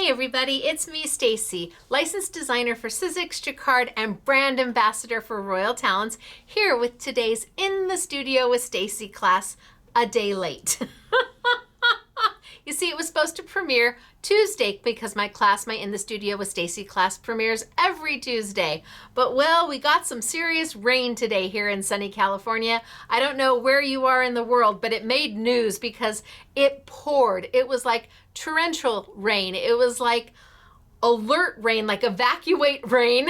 Hey everybody, it's me, Stacey, licensed designer for Sizzix, Jacquard, and brand ambassador for Royal Talents, here with today's In the Studio with Stacey class, a day late. You see, it was supposed to premiere Tuesday because my In the Studio with Stacey class premieres every Tuesday. But well, we got some serious rain today here in sunny California. I don't know where you are in the world, but it made news because it poured. It was like torrential rain. It was like alert rain, like evacuate rain.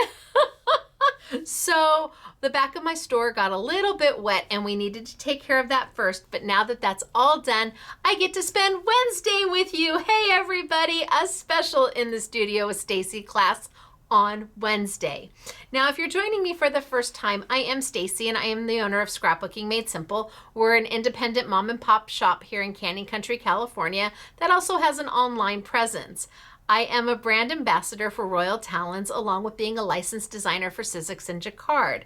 So the back of my store got a little bit wet and we needed to take care of that first. But now that that's all done, I get to spend Wednesday with you. Hey everybody, a special In the Studio with Stacey class on Wednesday. Now, if you're joining me for the first time, I am Stacey and I am the owner of Scrapbooking Made Simple. We're an independent mom and pop shop here in Canyon Country, California that also has an online presence. I am a brand ambassador for Royal Talents, along with being a licensed designer for Sizzix and Jacquard.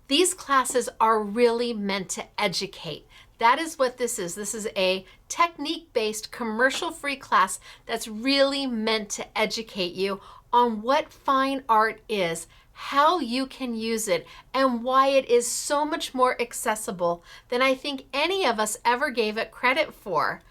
These classes are really meant to educate. That is what this is. This is a technique-based, commercial-free class that's really meant to educate you on what fine art is, how you can use it, and why it is so much more accessible than I think any of us ever gave it credit for.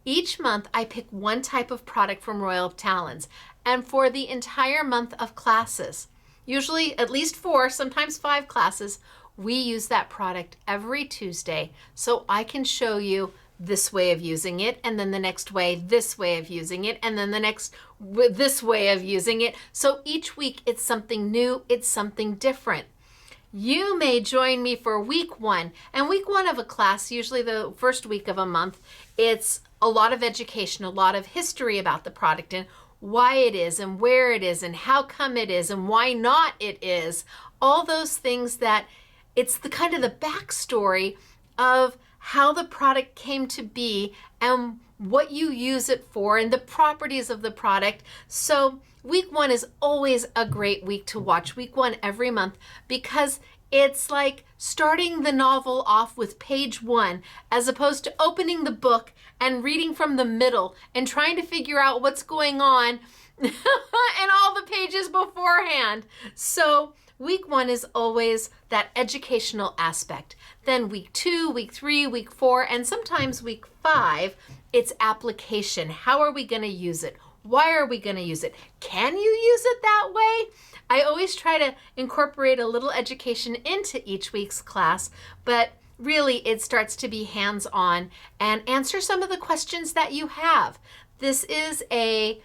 Each month, I pick one type of product from Royal Talents, and for the entire month of classes, usually at least 4, sometimes 5 classes, we use that product every Tuesday so I can show you this way of using it, and then the next way, this way of using it, and then the next, this way of using it. So each week, it's something new, it's something different. You may join me for week 1, and week 1 of a class, usually the first week of a month, it's a lot of education, a lot of history about the product and why it is and where it is and how come it is and why not it is. All those things that it's the kind of the backstory of how the product came to be and what you use it for and the properties of the product. So week 1 is always a great week to watch, week 1 every month, because it's like starting the novel off with page 1 as opposed to opening the book and reading from the middle and trying to figure out what's going on and all the pages beforehand. So week 1 is always that educational aspect. Then week 2, week 3, week 4, and sometimes week 5, it's application. How are we going to use it? Why are we going to use it? Can you use it that way? I always try to incorporate a little education into each week's class, but really it starts to be hands-on and answer some of the questions that you have. This is a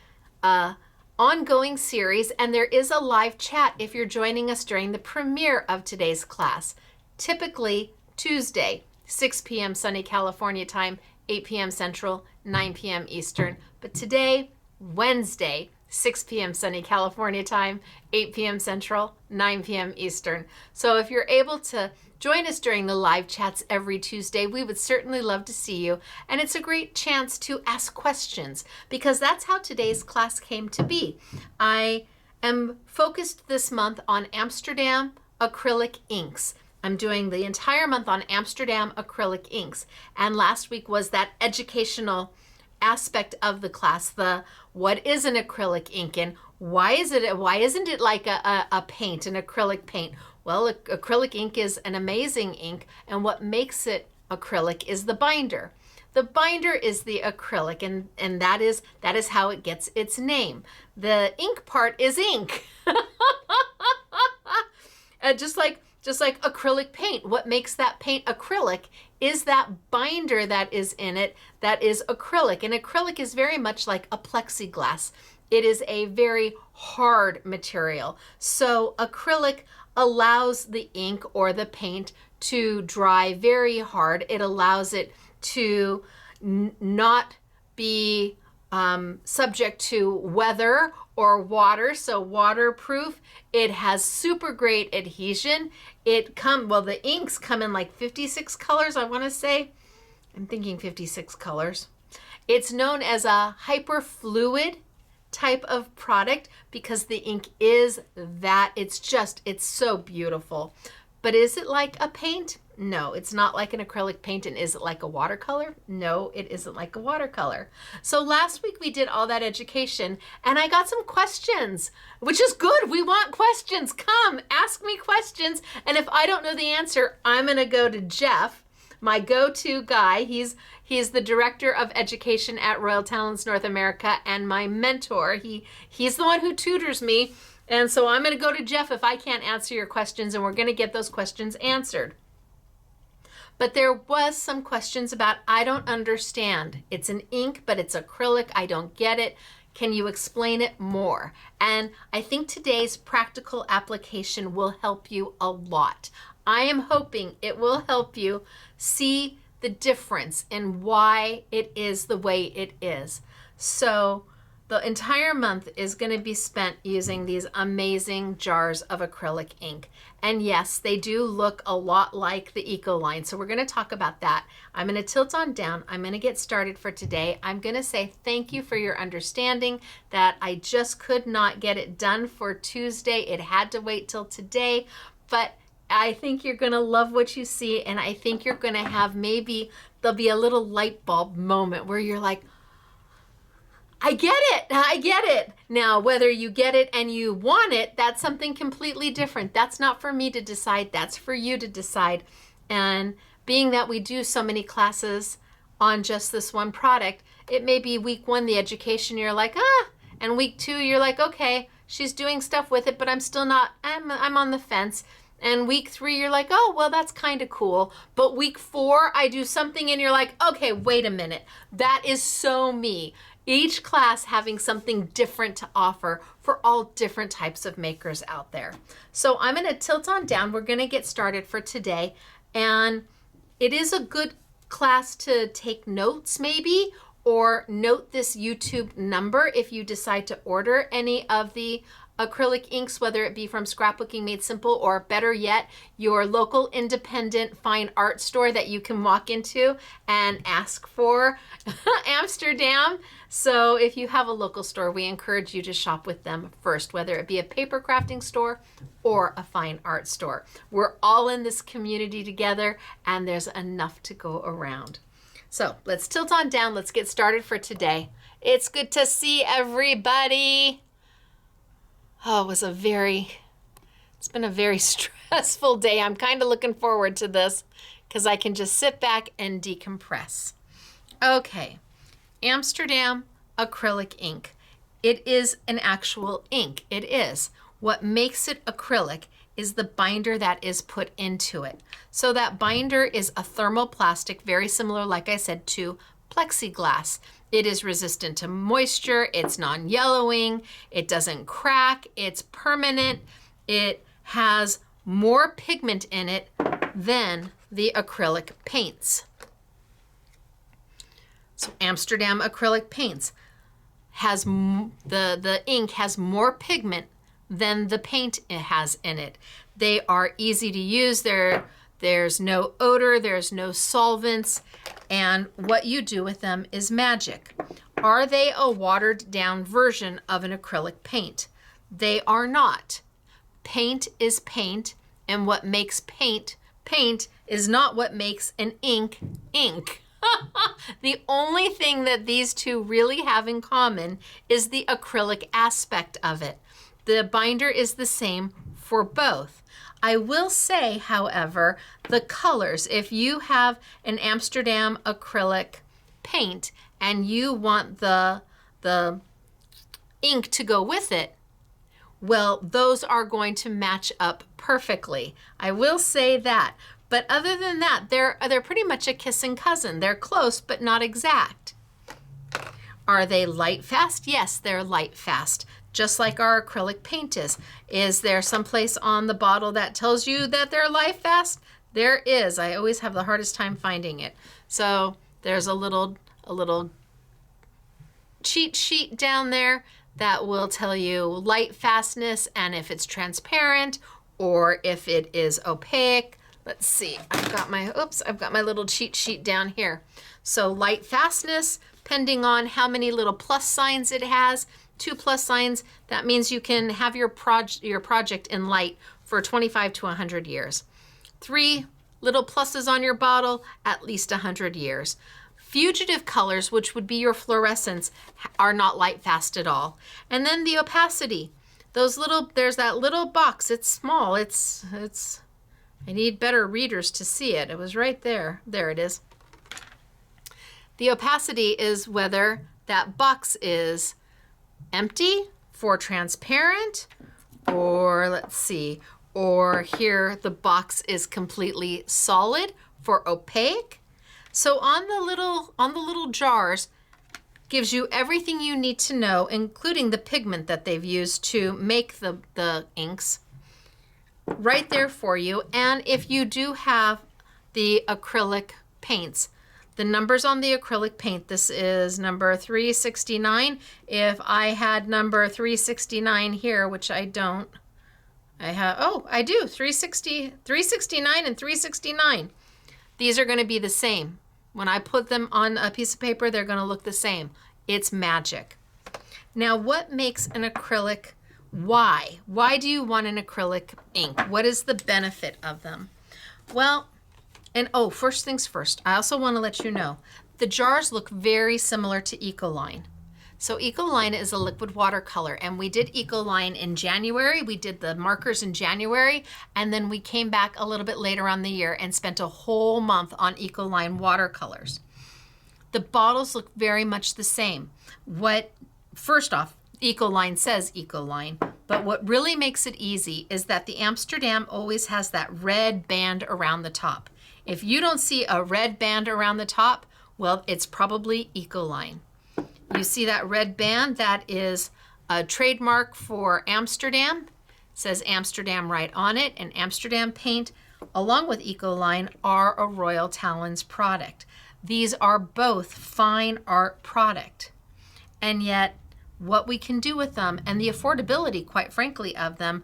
ongoing series, and there is a live chat if you're joining us during the premiere of today's class. Typically Tuesday, 6 p.m. sunny California time, 8 p.m. Central, 9 p.m. Eastern. But today, Wednesday, 6 p.m. sunny California time, 8 p.m. Central, 9 p.m. Eastern. So if you're able to join us during the live chats every Tuesday, we would certainly love to see you. And it's a great chance to ask questions because that's how today's class came to be. I am focused this month on Amsterdam Acrylic inks. I'm doing the entire month on Amsterdam Acrylic inks. And last week was that educational aspect of the class, the what is an acrylic ink and why isn't it like a paint, an acrylic paint? Well, acrylic ink is an amazing ink, and what makes it acrylic is the binder. The binder is the acrylic, and that is how it gets its name. The ink part is ink. Just like acrylic paint, what makes that paint acrylic is that binder that is in it that is acrylic. And acrylic is very much like a plexiglass. It is a very hard material. So acrylic allows the ink or the paint to dry very hard. It allows it to not be subject to weather or water, so waterproof. It has super great adhesion. The inks come in like 56 colors, I want to say. I'm thinking 56 colors. It's known as a hyperfluid type of product because the ink is that. It's so beautiful. But is it like a paint? No, it's not like an acrylic paint. And is it like a watercolor? No, it isn't like a watercolor. So last week we did all that education and I got some questions, which is good. We want questions. Come, ask me questions. And if I don't know the answer, I'm going to go to Jeff, my go-to guy. He's the director of education at Royal Talents North America and my mentor. He's the one who tutors me. And so I'm going to go to Jeff if I can't answer your questions, and we're going to get those questions answered. But there was some questions about, I don't understand. It's an ink, but it's acrylic. I don't get it. Can you explain it more? And I think today's practical application will help you a lot. I am hoping it will help you see the difference in why it is the way it is. So the entire month is going to be spent using these amazing jars of acrylic ink. And yes, they do look a lot like the Ecoline. So we're going to talk about that. I'm going to tilt on down. I'm going to get started for today. I'm going to say thank you for your understanding that I just could not get it done for Tuesday. It had to wait till today, but I think you're going to love what you see. And I think you're going to have, maybe there'll be a little light bulb moment where you're like, I get it. I get it. Now, whether you get it and you want it, that's something completely different. That's not for me to decide. That's for you to decide. And being that we do so many classes on just this one product, it may be week 1, the education, you're like, and week 2, you're like, okay, she's doing stuff with it, but I'm still not, I'm on the fence. And week 3, you're like, oh, well, that's kind of cool. But week 4, I do something and you're like, okay, wait a minute. That is so me. Each class having something different to offer for all different types of makers out there. So I'm going to tilt on down. We're going to get started for today. And it is a good class to take notes maybe, or note this YouTube number if you decide to order any of the acrylic inks, whether it be from Scrapbooking Made Simple or better yet, your local independent fine art store that you can walk into and ask for Amsterdam. So if you have a local store, we encourage you to shop with them first, whether it be a paper crafting store or a fine art store. We're all in this community together and there's enough to go around. So let's tilt on down. Let's get started for today. It's good to see everybody. Oh, it's been a very stressful day. I'm kind of looking forward to this because I can just sit back and decompress. Okay, Amsterdam Acrylic ink. It is an actual ink. It is. What makes it acrylic is the binder that is put into it. So that binder is a thermoplastic, very similar, like I said, to plexiglass. It is resistant to moisture, it's non-yellowing, it doesn't crack, it's permanent, it has more pigment in it than the acrylic paints. So Amsterdam Acrylic paints has the ink has more pigment than the paint it has in it. They are easy to use. There's no odor, there's no solvents, and what you do with them is magic. Are they a watered down version of an acrylic paint? They are not. Paint is paint, and what makes paint paint is not what makes an ink ink. The only thing that these two really have in common is the acrylic aspect of it. The binder is the same for both. I will say, however, the colors, if you have an Amsterdam acrylic paint and you want the ink to go with it, well, those are going to match up perfectly. I will say that. But other than that, they're pretty much a kissing cousin. They're close, but not exact. Are they light fast? Yes, they're light fast. Just like our acrylic paint is. Is there someplace on the bottle that tells you that they're light fast? There is. I always have the hardest time finding it. So there's a little cheat sheet down there that will tell you light fastness and if it's transparent or if it is opaque. Let's see, I've got my little cheat sheet down here. So light fastness, depending on how many little plus signs it has, 2 plus signs, that means you can have your project in light for 25 to 100 years. 3 little pluses on your bottle, at least 100 years. Fugitive colors, which would be your fluorescents, are not light fast at all. And then the opacity. There's that little box. It's small. I need better readers to see it. It was right there. There it is. The opacity is whether that box is empty for transparent, or let's see, or here the box is completely solid for opaque. So on the little jars gives you everything you need to know, including the pigment that they've used to make the inks right there for you. And if you do have the acrylic paints, the numbers on the acrylic paint, this is number 369. If I had number 369 here, which I don't, I do, 369 and 369. These are going to be the same. When I put them on a piece of paper, they're going to look the same. It's magic. Now, what makes an acrylic? Why? Why do you want an acrylic ink? What is the benefit of them? Well, first things first, I also want to let you know, the jars look very similar to Ecoline. So Ecoline is a liquid watercolor, and we did Ecoline in January. We did the markers in January, and then we came back a little bit later on the year and spent a whole month on Ecoline watercolors. The bottles look very much the same. First off, Ecoline says Ecoline, but what really makes it easy is that the Amsterdam always has that red band around the top. If you don't see a red band around the top, well, it's probably Ecoline. You see that red band? That is a trademark for Amsterdam. It says Amsterdam right on it, and Amsterdam paint, along with Ecoline, are a Royal Talens product. These are both fine art product. And yet, what we can do with them, and the affordability, quite frankly, of them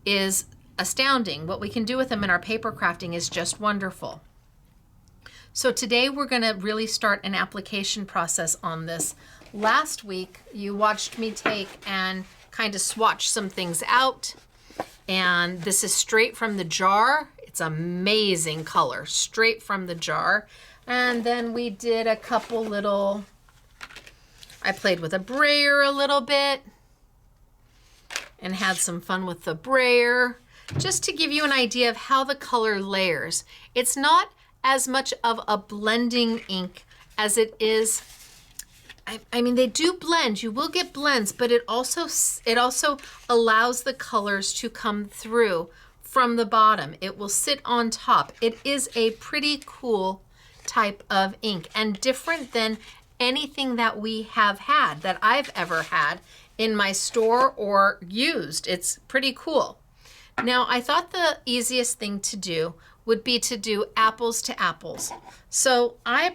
is astounding. What we can do with them in our paper crafting is just wonderful. So today we're going to really start an application process on this. Last week, you watched me take and kind of swatch some things out. And this is straight from the jar. It's amazing color, straight from the jar. And then we did a couple little, I played with a brayer a little bit and had some fun with the brayer, just to give you an idea of how the color layers. It's not as much of a blending ink as it is. I mean, they do blend. You will get blends, but it also allows the colors to come through from the bottom. It will sit on top. It is a pretty cool type of ink and different than anything that we have had, that I've ever had in my store or used. It's pretty cool. Now, I thought the easiest thing to do would be to do apples to apples. So I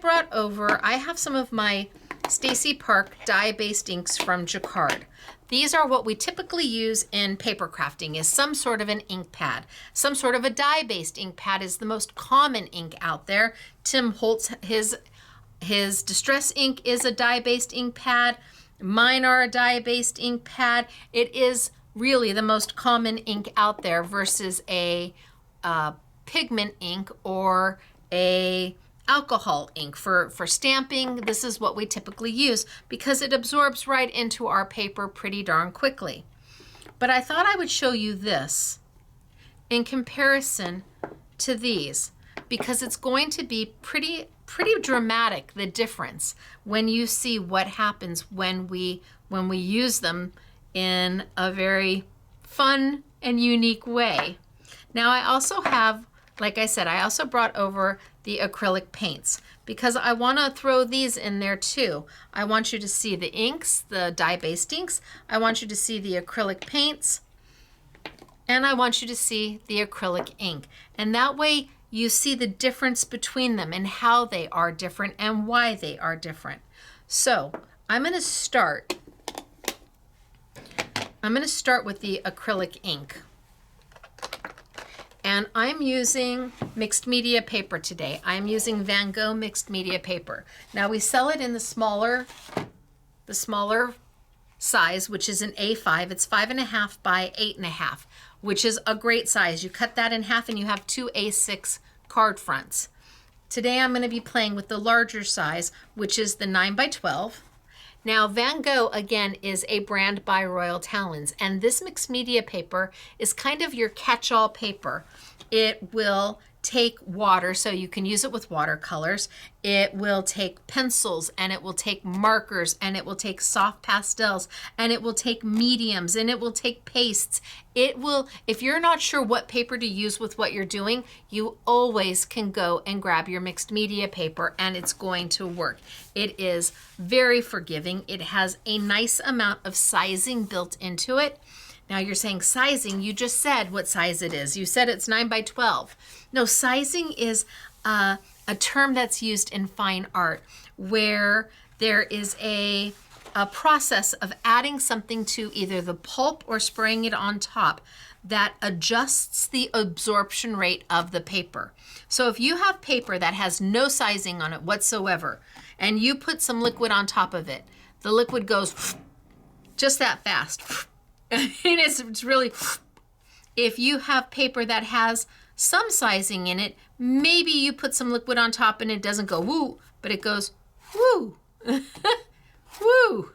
have some of my Stacey Park dye-based inks from Jacquard. These are what we typically use in paper crafting, is some sort of an ink pad. Some sort of a dye-based ink pad is the most common ink out there. Tim Holtz, his Distress ink is a dye-based ink pad. Mine are a dye-based ink pad. It is really the most common ink out there versus a pigment ink or a alcohol ink. For stamping, this is what we typically use because it absorbs right into our paper pretty darn quickly. But I thought I would show you this in comparison to these because it's going to be pretty dramatic, the difference, when you see what happens when we use them in a very fun and unique way. Now I also have, like I said, I also brought over the acrylic paints because I want to throw these in there too. I want you to see the inks, the dye-based inks. I want you to see the acrylic paints, and I want you to see the acrylic ink. And that way you see the difference between them and how they are different and why they are different. So I'm going to start with the acrylic ink. And I'm using mixed media paper today. I'm using Van Gogh mixed media paper. Now we sell it in the smaller size, which is an A5. It's 5.5 by 8.5, which is a great size. You cut that in half and you have two A6 card fronts. Today I'm going to be playing with the larger size, which is the 9x12. Now Van Gogh, again, is a brand by Royal Talens, and this mixed media paper is kind of your catch-all paper. It will take water, so you can use it with watercolors. It will take pencils, and it will take markers, and it will take soft pastels, and it will take mediums, and it will take pastes. It will, if you're not sure what paper to use with what you're doing, you always can go and grab your mixed media paper, and it's going to work. It is very forgiving. It has a nice amount of sizing built into it. Now you're saying sizing, you just said what size it is. You said it's 9x12. No, sizing is a term that's used in fine art where there is a process of adding something to either the pulp or spraying it on top that adjusts the absorption rate of the paper. So if you have paper that has no sizing on it whatsoever and you put some liquid on top of it, the liquid goes just that fast. It's really, if you have paper that has some sizing in it, maybe you put some liquid on top and it doesn't go woo, but it goes woo, woo.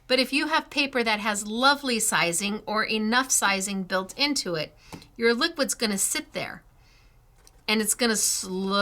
But if you have paper that has lovely sizing or enough sizing built into it, your liquid's gonna sit there and it's gonna slowly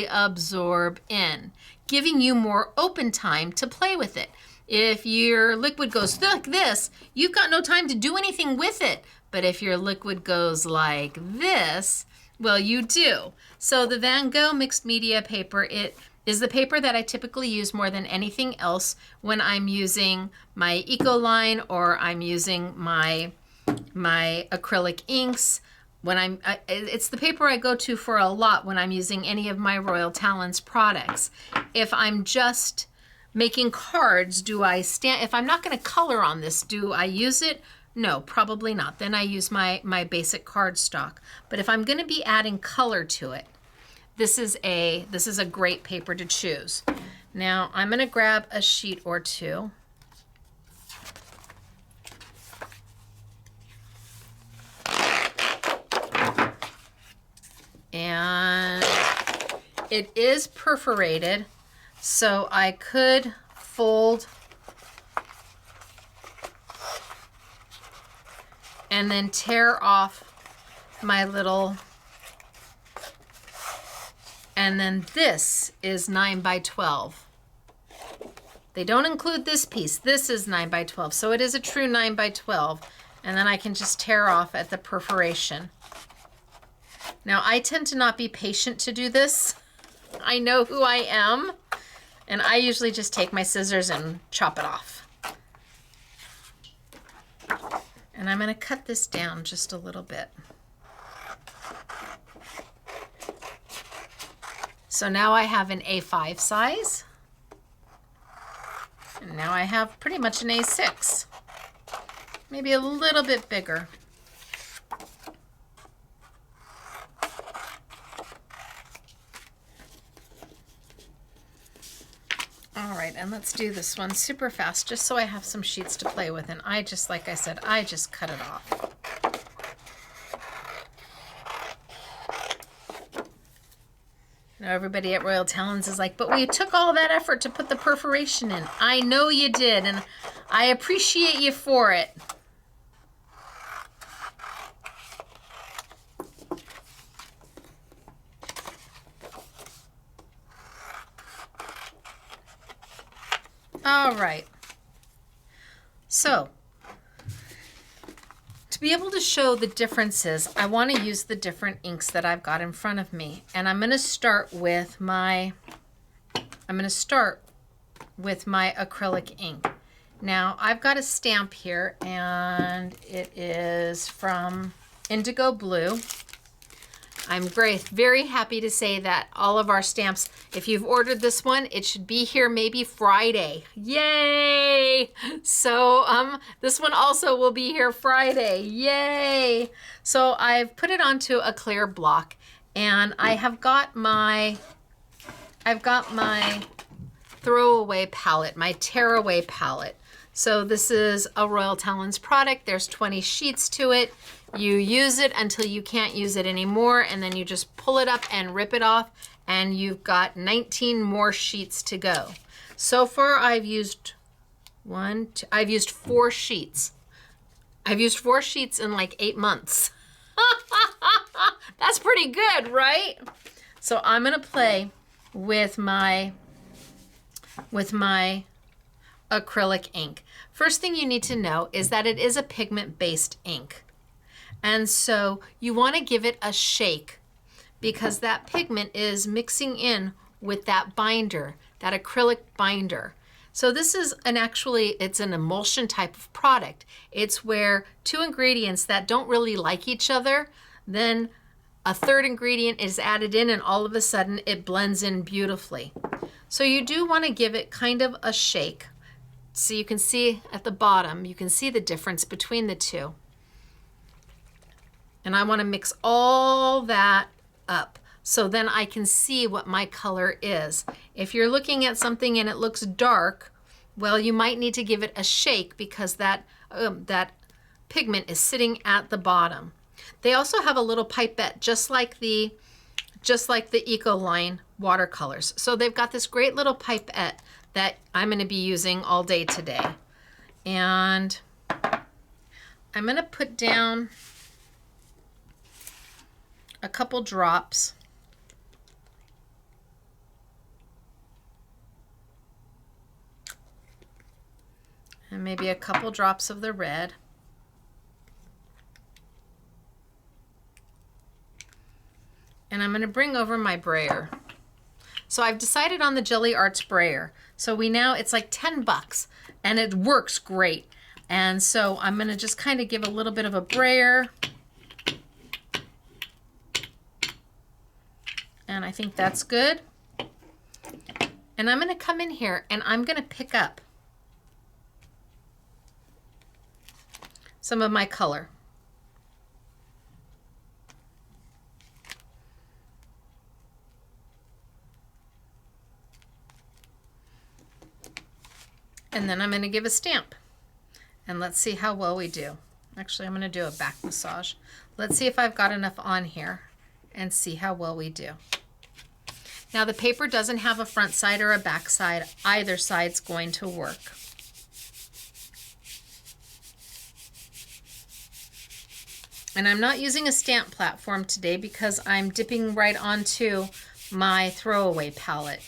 absorb in, giving you more open time to play with it. If your liquid goes like this, you've got no time to do anything with it. But if your liquid goes like this, well, you do. So the Van Gogh mixed media paper, it is the paper that I typically use more than anything else when I'm using my Ecoline or I'm using my acrylic inks. When it's the paper I go to for a lot when I'm using any of my Royal Talens products. If I'm just making cards, if I'm not going to color on this, do I use it? No, probably not. Then I use my basic cardstock. But if I'm going to be adding color to it, this is a great paper to choose. Now I'm going to grab a sheet or two. And it is perforated, so I could fold and then tear off my little, and then this is 9x12. They don't include this piece. This is 9x12, so it is a true 9x12, and then I can just tear off at the perforation. Now I tend to not be patient to do this. I know who I am. And I usually just take my scissors and chop it off. And I'm going to cut this down just a little bit. So now I have an A5 size. And now I have pretty much an A6. Maybe a little bit bigger. All right, and let's do this one super fast just so I have some sheets to play with. And I just, like I said, I just cut it off. Now everybody at Royal Talens is like, but we took all that effort to put the perforation in. I know you did, and I appreciate you for it. All right, so to be able to show the differences, I want to use the different inks that I've got in front of me, and I'm going to start with my acrylic ink. Now I've got a stamp here, and it is from Indigo Blue. I'm very happy to say that all of our stamps, if you've ordered this one, it should be here maybe Friday. Yay! So this one also will be here Friday. Yay! So I've put it onto a clear block, and I've got my throwaway palette, my tearaway palette. So this is a Royal Talens product. There's 20 sheets to it. You use it until you can't use it anymore, and then you just pull it up and rip it off, and you've got 19 more sheets to go. So far I've used I've used 4 sheets. I've used 4 sheets in like 8 months. That's pretty good, right? So I'm gonna play with my acrylic ink. First thing you need to know is that it is a pigment-based ink. And so you want to give it a shake because that pigment is mixing in with that binder, that acrylic binder. So this is it's an emulsion type of product. It's where 2 ingredients that don't really like each other, then a third ingredient is added in and all of a sudden it blends in beautifully. So you do want to give it kind of a shake. So you can see at the bottom, you can see the difference between the two. And I want to mix all that up so then I can see what my color is. If you're looking at something and it looks dark, well, you might need to give it a shake because that pigment is sitting at the bottom. They also have a little pipette, just like the Ecoline watercolors. So they've got this great little pipette that I'm going to be using all day today. And I'm going to put down a couple drops. And maybe a couple drops of the red. And I'm going to bring over my brayer. So I've decided on the Jelly Arts brayer. So it's like 10 bucks and it works great. And so I'm going to just kind of give a little bit of a brayer. And I think that's good. And I'm going to come in here and I'm going to pick up some of my color. And then I'm going to give a stamp. And let's see how well we do. Actually, I'm going to do a back massage. Let's see if I've got enough on here and see how well we do. Now the paper doesn't have a front side or a back side. Either side's going to work. And I'm not using a stamp platform today because I'm dipping right onto my throwaway palette.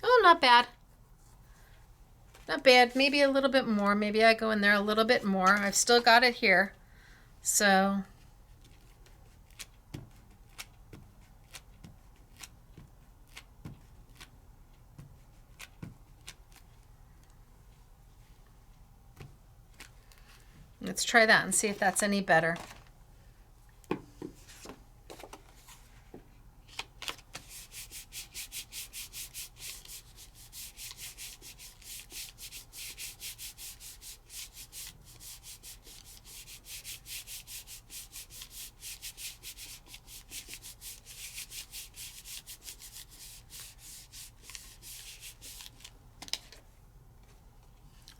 Oh, not bad. Not bad. Maybe a little bit more. Maybe I go in there a little bit more. I've still got it here. So let's try that and see if that's any better.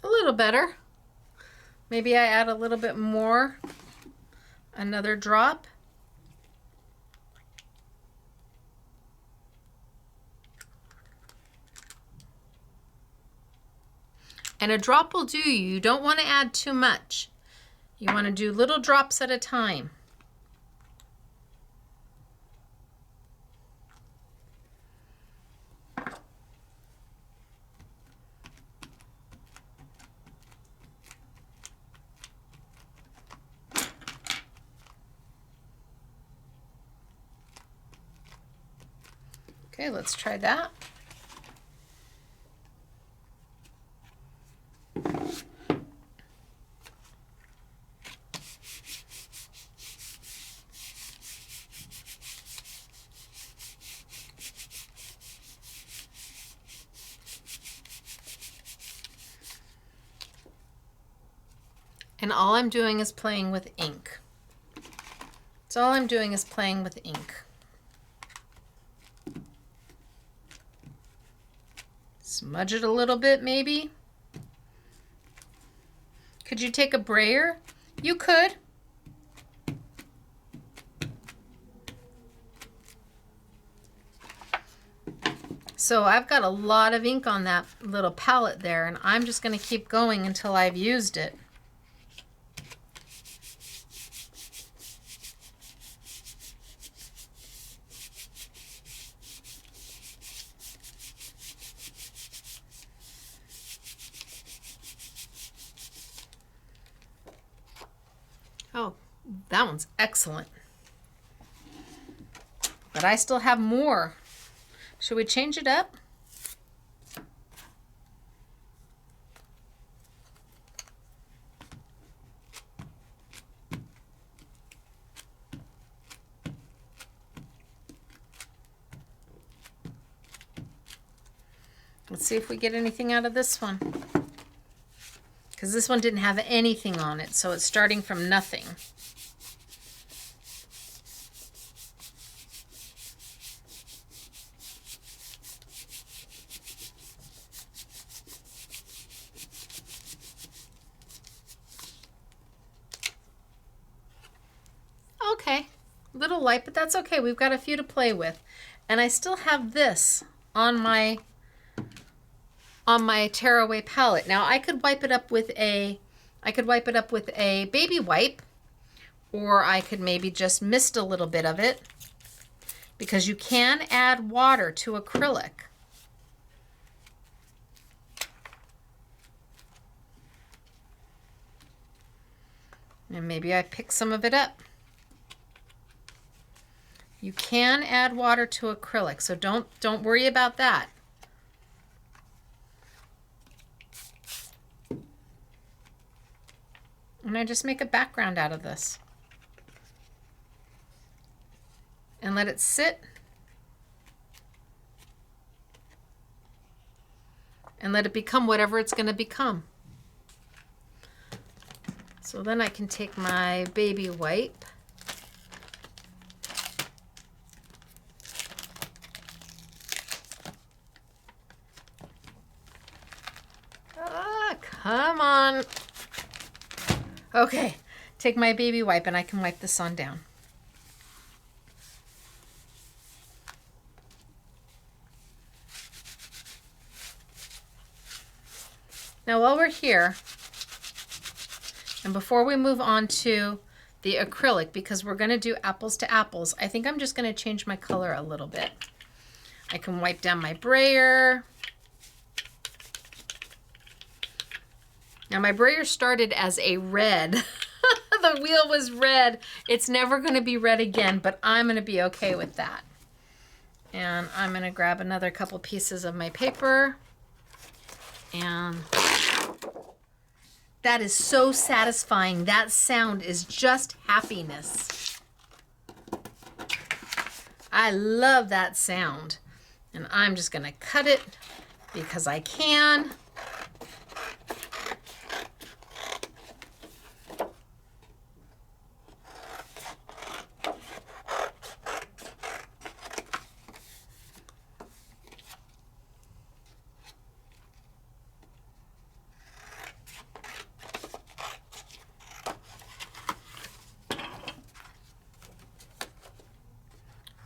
A little better. Maybe I add a little bit more, another drop. And a drop will do you. You don't want to add too much. You want to do little drops at a time. Okay, let's try that. And all I'm doing is playing with ink. So all I'm doing is playing with ink. Smudge it a little bit maybe. Could you take a brayer? You could. So I've got a lot of ink on that little palette there, and I'm just going to keep going until I've used it. Oh, that one's excellent. But I still have more. Should we change it up? Let's see if we get anything out of this one. Because this one didn't have anything on it, so it's starting from nothing. Okay, a little light, but that's okay. We've got a few to play with. And I still have this on my tearaway palette. Now I could wipe it up with a baby wipe, or I could maybe just mist a little bit of it, because you can add water to acrylic. And maybe I pick some of it up. You can add water to acrylic, so don't worry about that. And I just make a background out of this. And let it sit. And let it become whatever it's going to become. So then I can take my baby wipe. Come on. Okay, take my baby wipe and I can wipe this on down. Now while we're here, and before we move on to the acrylic, because we're going to do apples to apples, I think I'm just going to change my color a little bit. I can wipe down my brayer. Now my brayer started as a red. The wheel was red. It's never going to be red again, but I'm going to be okay with that. And I'm going to grab another couple pieces of my paper. And that is so satisfying. That sound is just happiness. I love that sound. And I'm just going to cut it because I can.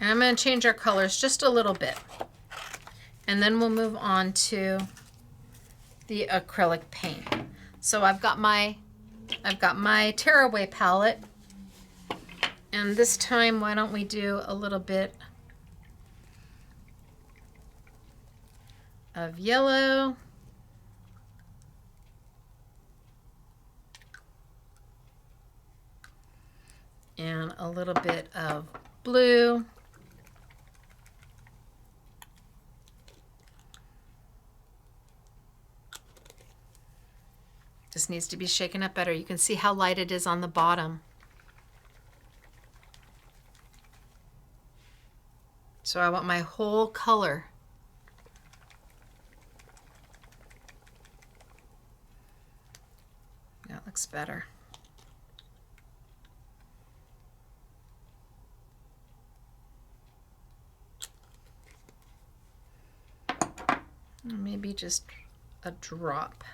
And I'm going to change our colors just a little bit. And then we'll move on to the acrylic paint. So I've got my tearaway palette. And this time, why don't we do a little bit of yellow. And a little bit of blue. Just needs to be shaken up better. You can see how light it is on the bottom. So I want my whole color. That looks better. Maybe just a drop.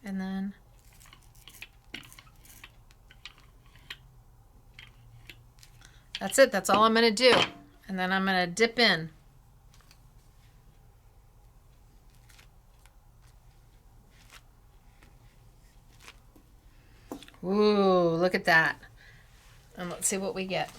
And then that's it. That's all I'm going to do. And then I'm going to dip in. Ooh, look at that. And let's see what we get.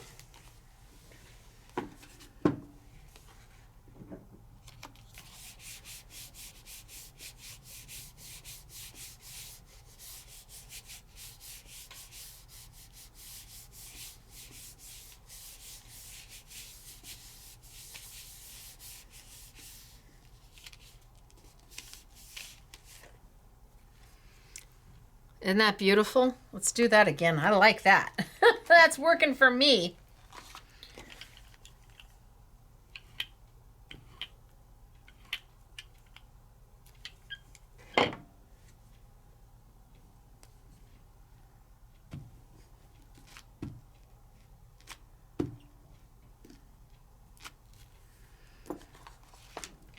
Isn't that beautiful? Let's do that again. I like that. That's working for me.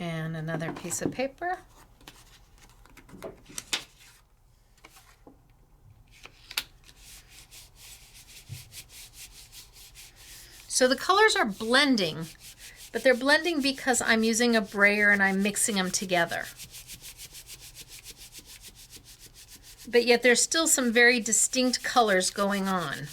And another piece of paper. So the colors are blending, but they're blending because I'm using a brayer and I'm mixing them together. But yet there's still some very distinct colors going on.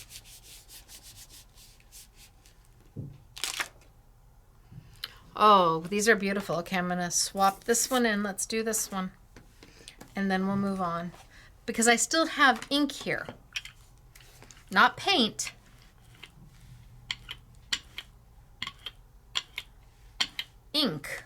Oh, these are beautiful. Okay, I'm gonna swap this one in. Let's do this one. And then we'll move on. Because I still have ink here. Not paint. Ink.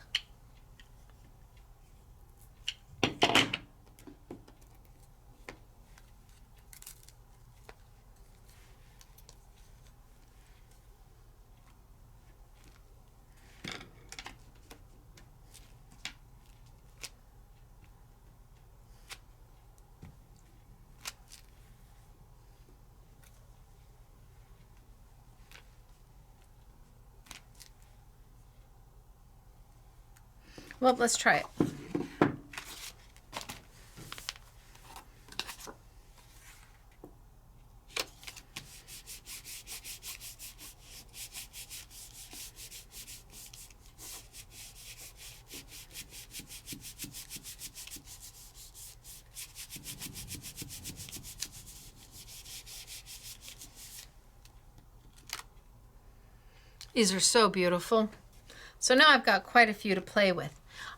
Well, let's try it. These are so beautiful. So now I've got quite a few to play with.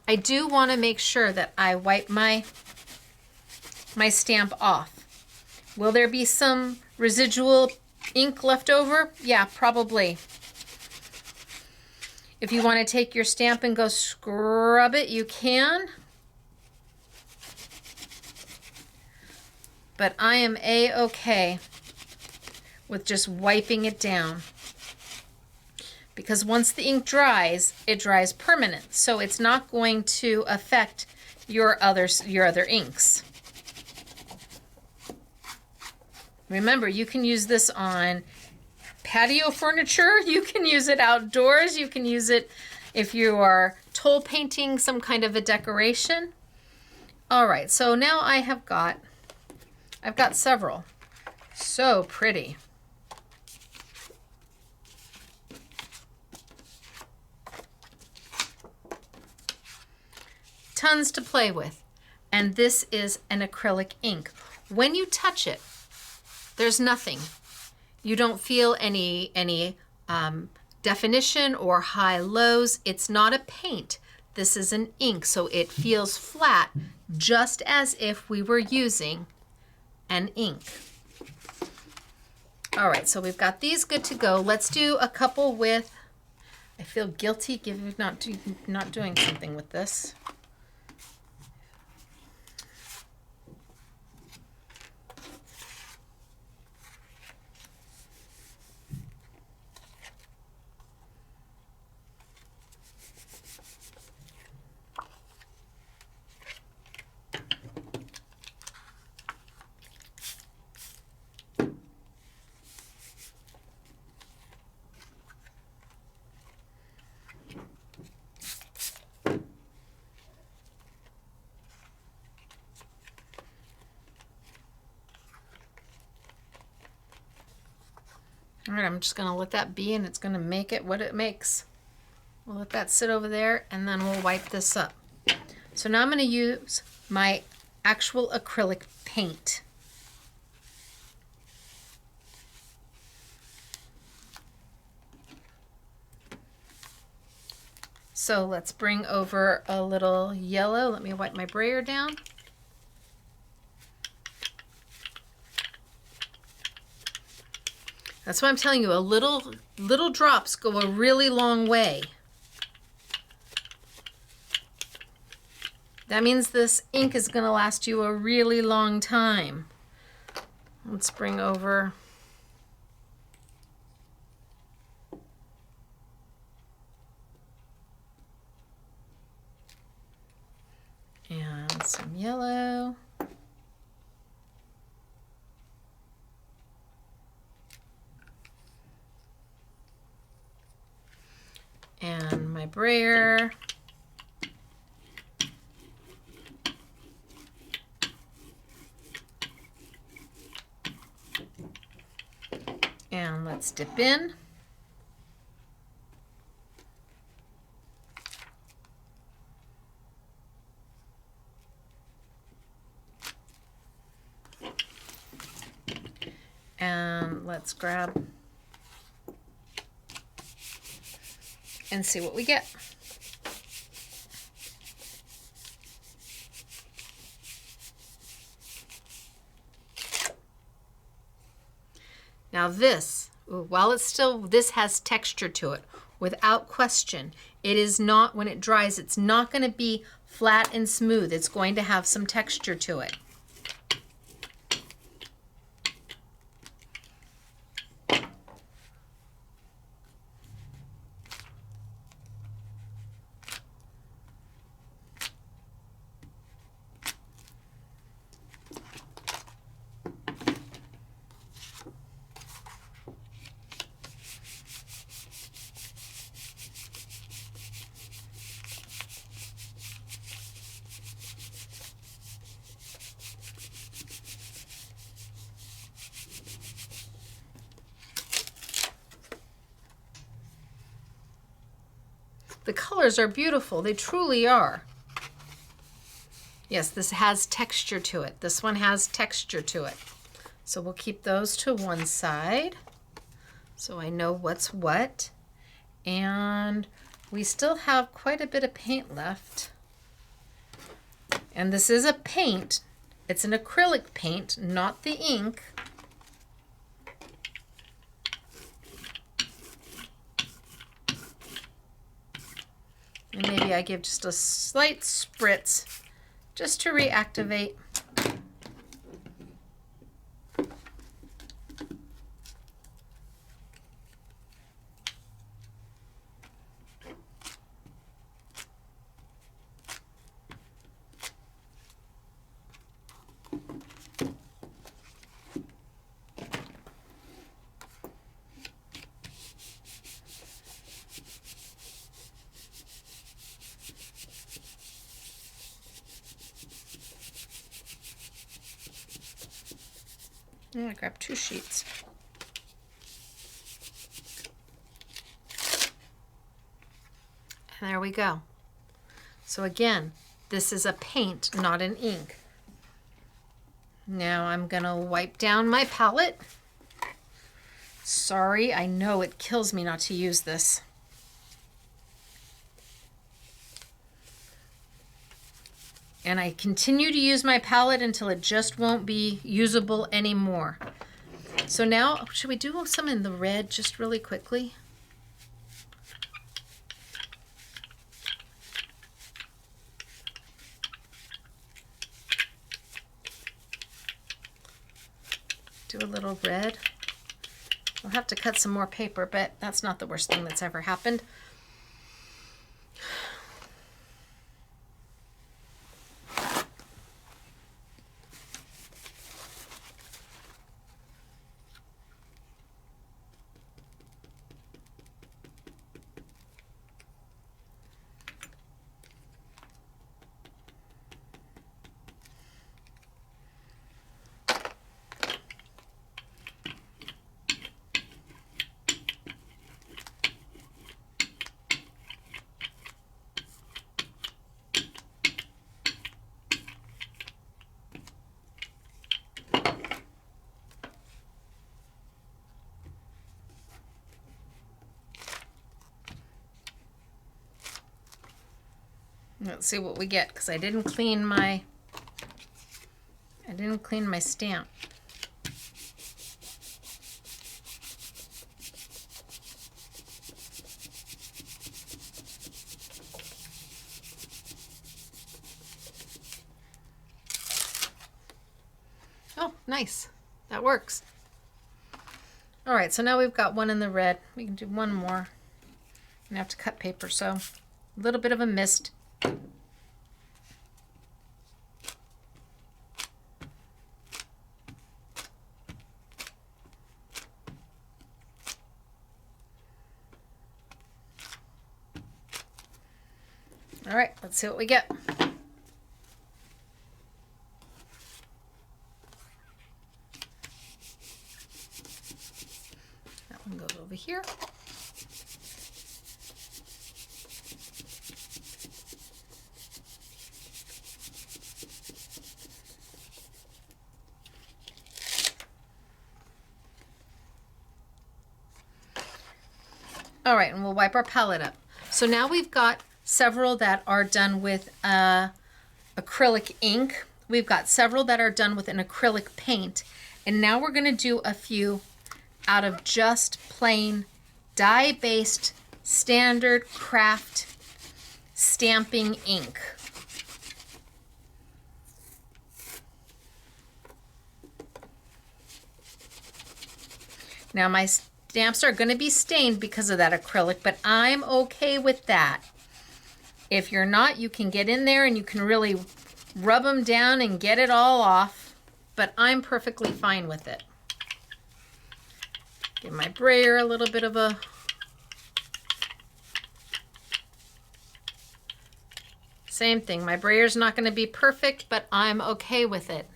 I do want to make sure that I wipe my stamp off. Will there be some residual ink left over? Yeah, probably. If you want to take your stamp and go scrub it, you can. But I am A-okay with just wiping it down. Because once the ink dries, it dries permanent. So it's not going to affect your other inks. Remember, you can use this on patio furniture. You can use it outdoors. You can use it if you are toll painting some kind of a decoration. All right, so now I've got several. So pretty. Tons to play with. And this is an acrylic ink. When you touch it, there's nothing. You don't feel any definition or high lows. It's not a paint. This is an ink, so it feels flat, just as if we were using an ink. All right, so we've got these good to go. Let's do a couple with, I feel guilty not doing something with this. All right, I'm just gonna let that be, and it's gonna make it what it makes. We'll let that sit over there, and then we'll wipe this up. So now I'm gonna use my actual acrylic paint. So let's bring over a little yellow. Let me wipe my brayer down. That's why I'm telling you, little drops go a really long way. That means this ink is going to last you a really long time. Let's bring over and some yellow. And my brayer. And let's dip in. And let's grab and see what we get. Now this, while it's still, this has texture to it, without question. It is not, when it dries, it's not going to be flat and smooth. It's going to have some texture to it. The colors are beautiful. They truly are. Yes, this has texture to it. This one has texture to it. So we'll keep those to one side so I know what's what. And we still have quite a bit of paint left. And this is a paint. It's an acrylic paint, not the ink. And maybe I give just a slight spritz just to reactivate. I'm gonna grab 2 sheets. And there we go. So again, this is a paint, not an ink. Now I'm gonna wipe down my palette. Sorry, I know it kills me not to use this. And I continue to use my palette until it just won't be usable anymore. So now, should we do some in the red just really quickly? Do a little red. We'll have to cut some more paper, but that's not the worst thing that's ever happened. Let's see what we get, because I didn't clean my stamp. Oh, nice. That works. All right, so now we've got one in the red. We can do one more. I'm gonna have to cut paper, so a little bit of a mist. All right, let's see what we get. That one goes over here. All right, and we'll wipe our palette up. So now we've got several that are done with acrylic ink. We've got several that are done with an acrylic paint. And now we're gonna do a few out of just plain dye-based standard craft stamping ink. Now my stamps are going to be stained because of that acrylic, but I'm okay with that. If you're not, you can get in there and you can really rub them down and get it all off, but I'm perfectly fine with it. Give my brayer a little bit of a same thing. My brayer's not going to be perfect, but I'm okay with it.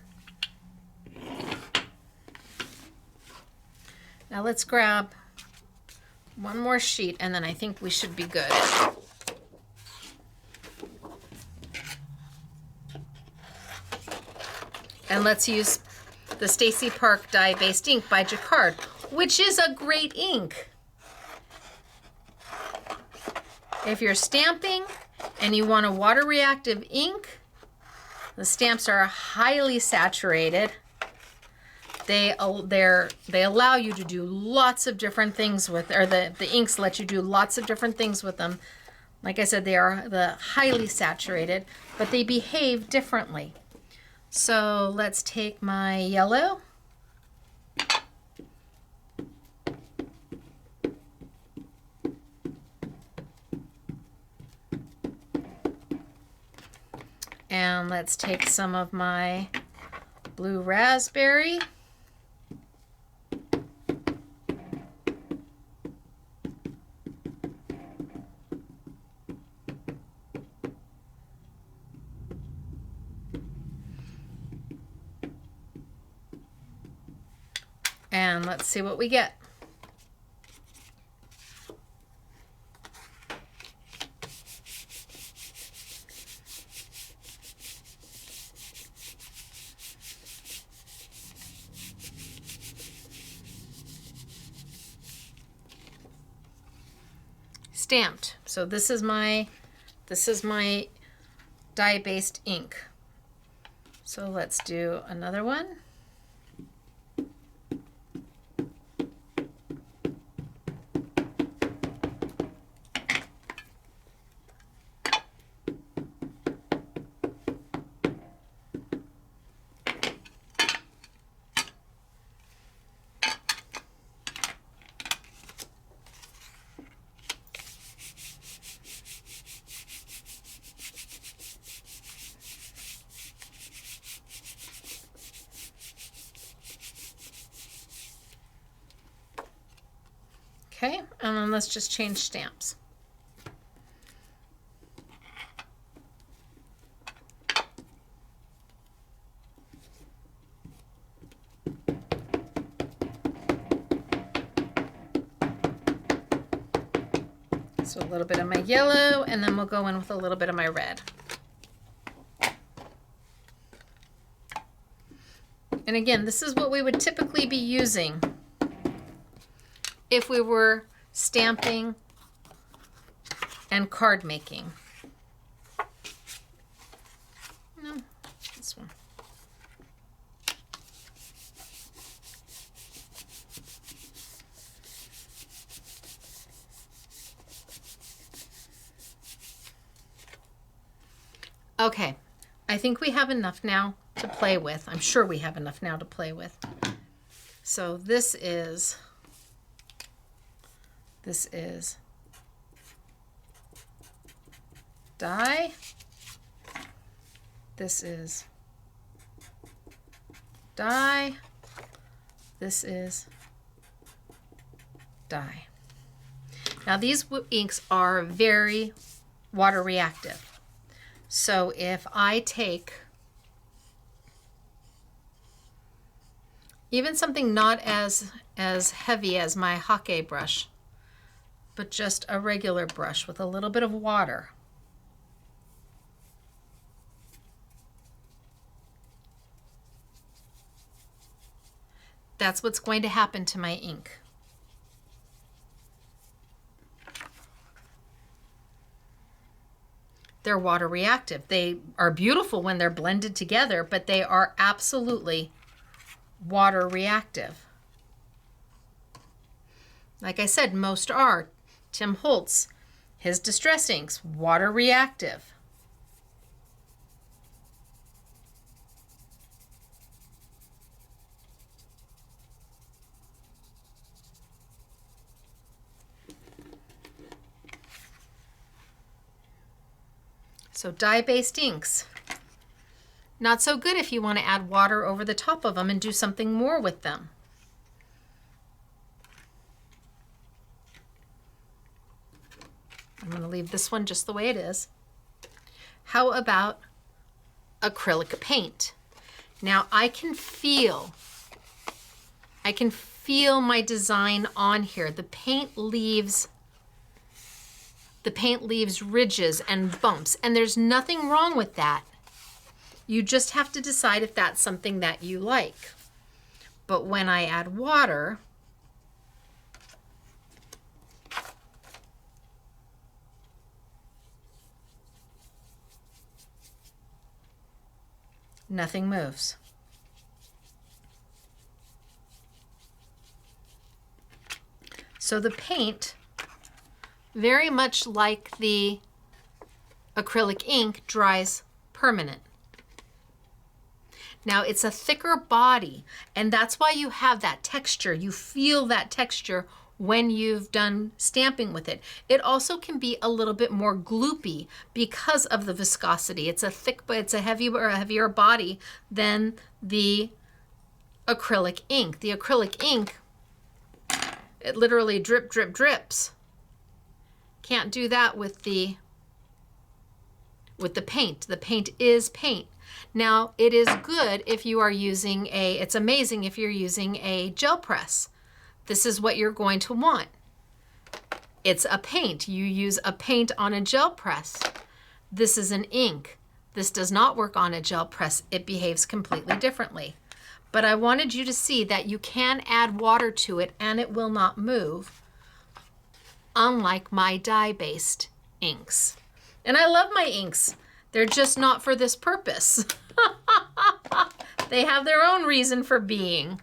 Now let's grab one more sheet and then I think we should be good. And let's use the Stacey Park dye-based ink by Jacquard, which is a great ink. If you're stamping and you want a water reactive ink, the stamps are highly saturated. They allow you to do lots of different things with, or the inks let you do lots of different things with them. Like I said, they are highly saturated, but they behave differently. So let's take my yellow. And let's take some of my blue raspberry. And let's see what we get. Stamped. So this is my dye-based ink. So let's do another one. Okay, and then let's just change stamps. So a little bit of my yellow, and then we'll go in with a little bit of my red. And again, this is what we would typically be using if we were stamping and card making. this one. Okay, I think we have enough now to play with. I'm sure we have enough now to play with. So this is dye. This is dye. This is dye. Now these inks are very water reactive. So if I take even something not as heavy as my hake brush, but just a regular brush with a little bit of water, that's what's going to happen to my ink. They're water reactive. They are beautiful when they're blended together, but they are absolutely water reactive. Like I said, most are. Tim Holtz, his distress inks, water reactive. So dye-based inks, not so good if you want to add water over the top of them and do something more with them. I'm going to leave this one just the way it is. How about acrylic paint? Now I can feel my design on here. The paint leaves ridges and bumps, and there's nothing wrong with that. You just have to decide if that's something that you like. But when I add water, nothing moves. So the paint, very much like the acrylic ink, dries permanent. Now it's a thicker body, and that's why you have that texture. You feel that texture when you've done stamping with it. It also can be a little bit more gloopy because of the viscosity. It's a heavier body than the acrylic ink. The acrylic ink, it literally drips. Can't do that with the paint. The paint is paint. Now it is good if you are using it's amazing if you're using a gel press. This is what you're going to want. It's a paint. You use a paint on a gel press. This is an ink. This does not work on a gel press. It behaves completely differently. But I wanted you to see that you can add water to it and it will not move, unlike my dye-based inks. And I love my inks. They're just not for this purpose. They have their own reason for being.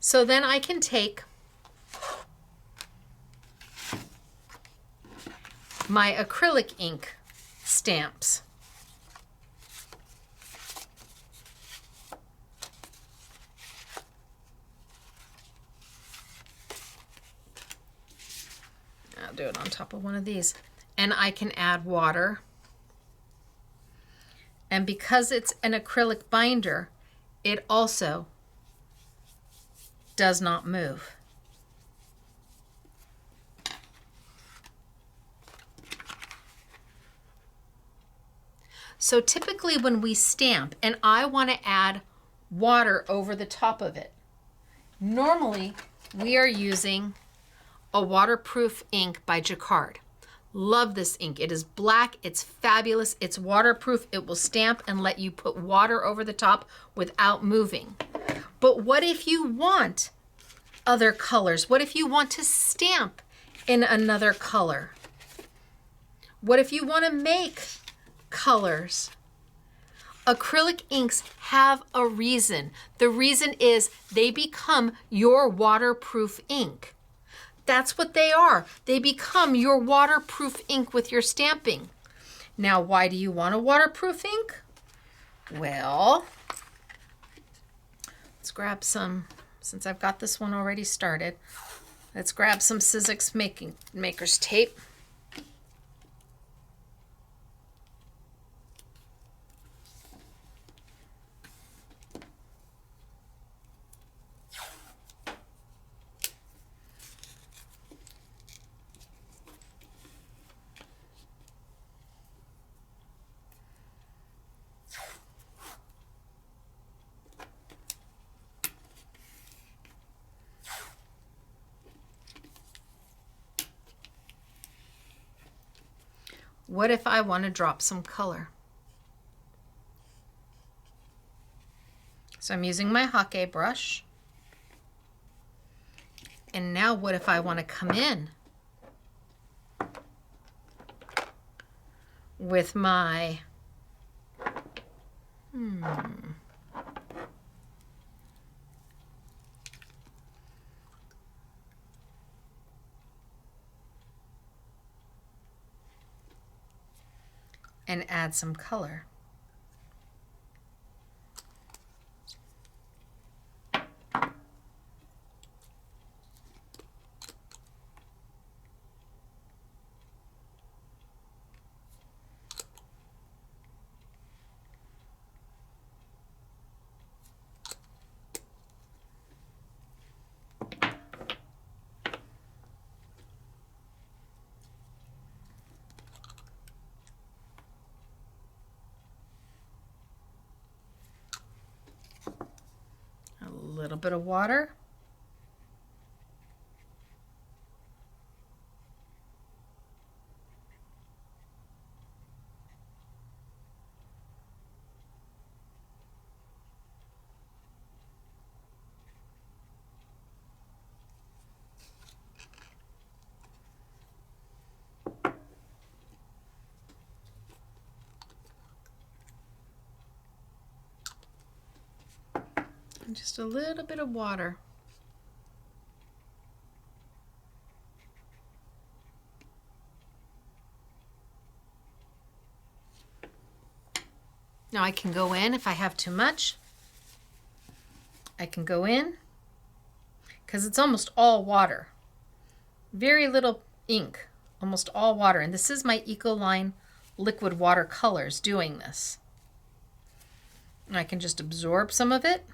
So then I can take my acrylic ink stamps. I'll do it on top of one of these. And I can add water. And because it's an acrylic binder, it also does not move. So typically when we stamp and I want to add water over the top of it, normally we are using a waterproof ink by Jacquard. Love this ink. It is black, it's fabulous, it's waterproof, it will stamp and let you put water over the top without moving. But what if you want other colors? What if you want to stamp in another color? What if you want to make colors. Acrylic inks have a reason. The reason is they become your waterproof ink. That's what they are. They become your waterproof ink with your stamping. Now, why do you want a waterproof ink? Well, let's grab some, since I've got this one already started, let's grab some Sizzix maker's tape. What if I want to drop some color? So I'm using my Hake brush. And now what if I want to come in with my and add some color. A little bit of water. And just a little bit of water. Now I can go in if I have too much. I can go in because it's almost all water. Very little ink, almost all water. And this is my Ecoline liquid watercolors doing this. And I can just absorb some of it.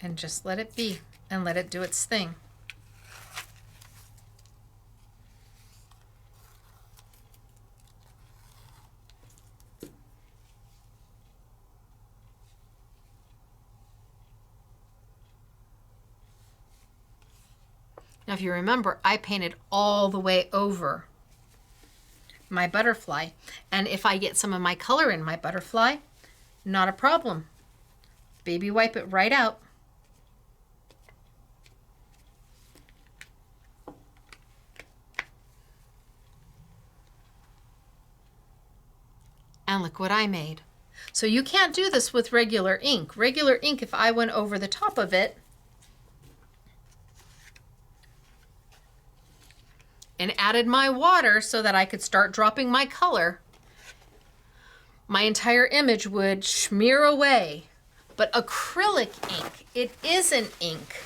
And just let it be and let it do its thing. Now, if you remember, I painted all the way over my butterfly. And if I get some of my color in my butterfly, not a problem. Baby wipe it right out. And look what I made. So you can't do this with regular ink. Regular ink, if I went over the top of it and added my water so that I could start dropping my color, my entire image would smear away. But acrylic ink, it is an ink,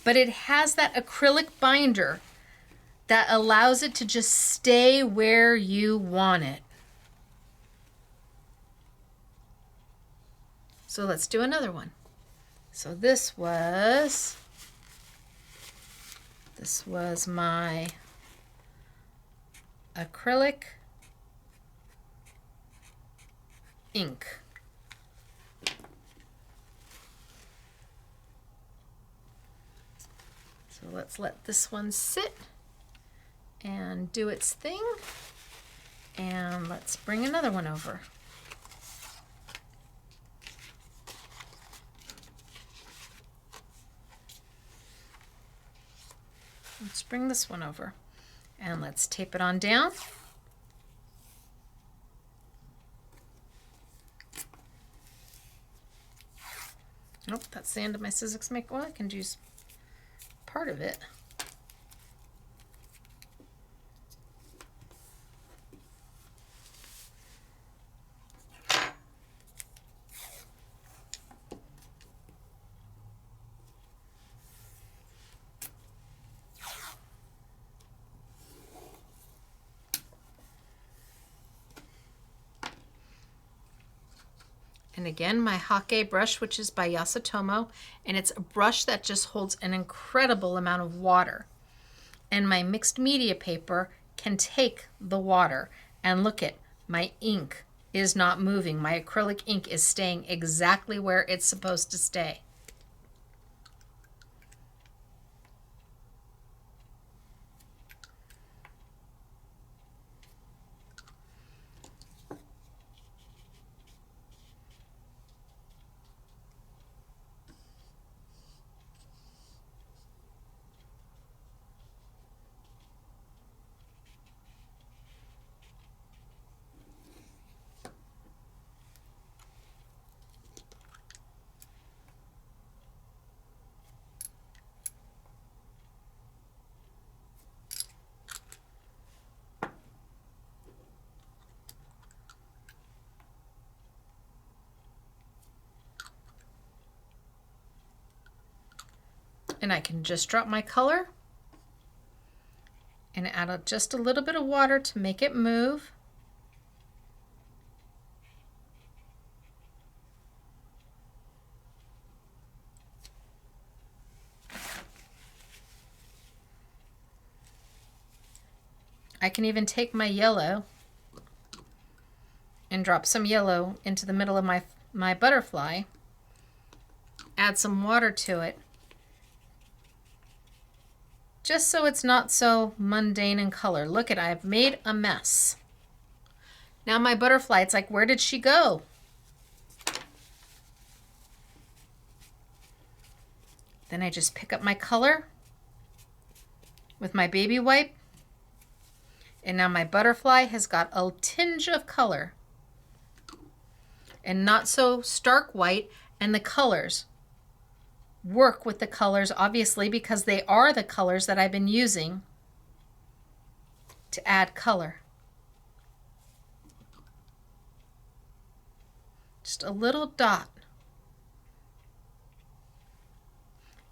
but it has that acrylic binder that allows it to just stay where you want it. So let's do another one. So this was This was my acrylic ink. So let's let this one sit and do its thing. And let's bring another one over. Let's bring this one over and let's tape it on down. Nope, that's the end of my Sizzix make. Well, I can use part of it. And again, my Hake brush, which is by Yasutomo, and it's a brush that just holds an incredible amount of water. And my mixed media paper can take the water. And look at, my ink is not moving. My acrylic ink is staying exactly where it's supposed to stay. And I can just drop my color and add just a little bit of water to make it move. I can even take my yellow and drop some yellow into the middle of my butterfly, add some water to it, just so it's not so mundane in color. Look at, I've made a mess. Now my butterfly, it's like, where did she go? Then I just pick up my color with my baby wipe, and now my butterfly has got a tinge of color and not so stark white, and the colors work with the colors, obviously, because they are the colors that I've been using to add color. Just a little dot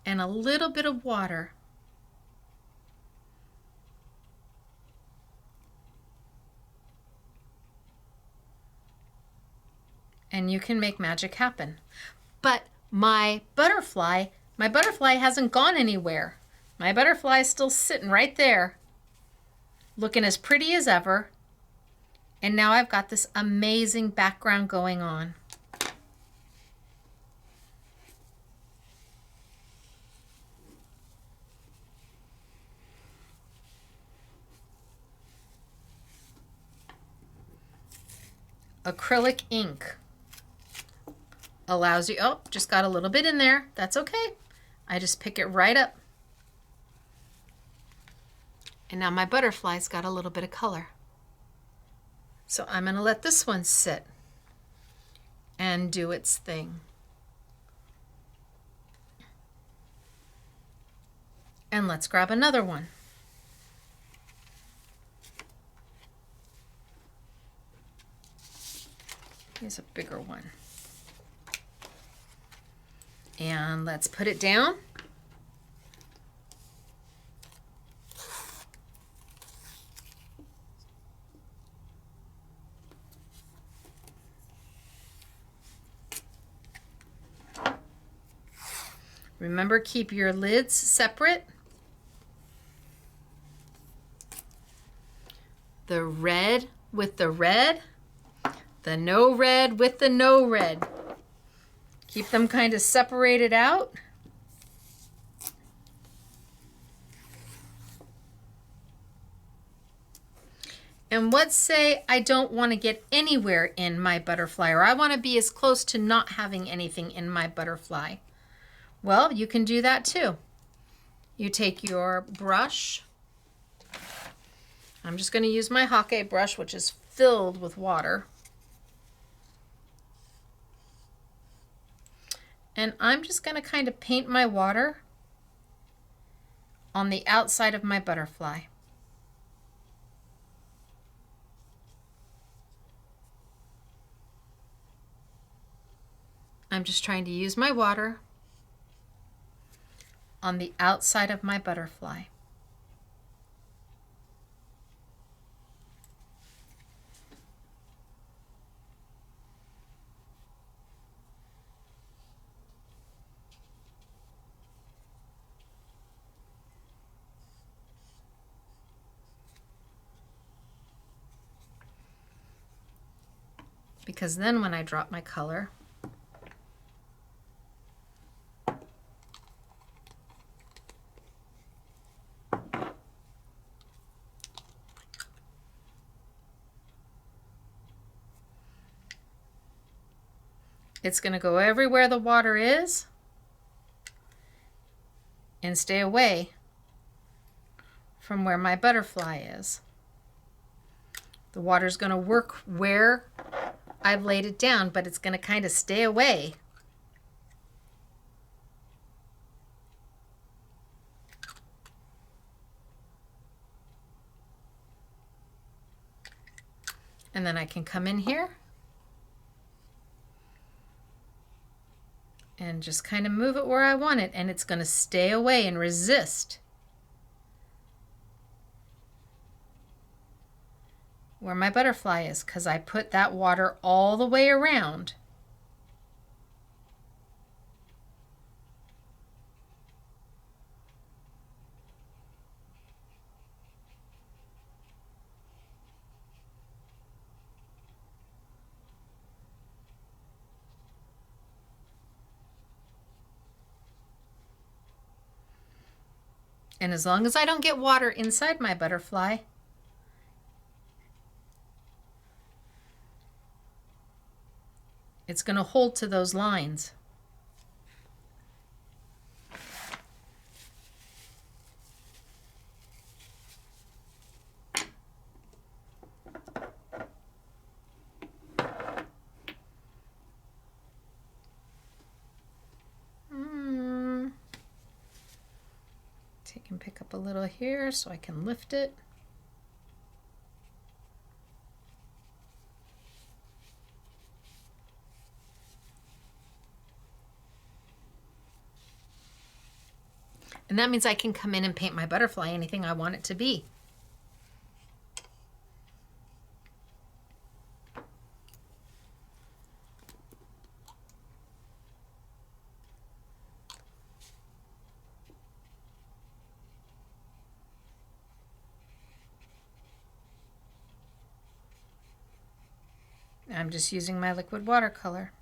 and a little bit of water. And you can make magic happen. But my butterfly hasn't gone anywhere. My butterfly is still sitting right there, looking as pretty as ever. And now I've got this amazing background going on. Acrylic ink allows you, oh, just got a little bit in there. That's okay. I just pick it right up. And now my butterfly's got a little bit of color. So I'm going to let this one sit and do its thing. And let's grab another one. Here's a bigger one. And let's put it down. Remember, keep your lids separate. the red with the red, the no red with the no red. Keep them kind of separated out. And let's say I don't want to get anywhere in my butterfly, or I want to be as close to not having anything in my butterfly. Well, you can do that too. You take your brush. I'm just going to use my Hake brush, which is filled with water. And I'm just going to kind of paint my water on the outside of my butterfly. I'm just trying to use my water on the outside of my butterfly. Because then when I drop my color, it's going to go everywhere the water is and stay away from where my butterfly is. The water's going to work where I've laid it down, but it's going to kind of stay away. And then I can come in here and just kind of move it where I want it, and it's going to stay away and resist where my butterfly is, because I put that water all the way around. And as long as I don't get water inside my butterfly, it's going to hold to those lines. Take and pick up a little here so I can lift it. And that means I can come in and paint my butterfly anything I want it to be. I'm just using my liquid watercolor.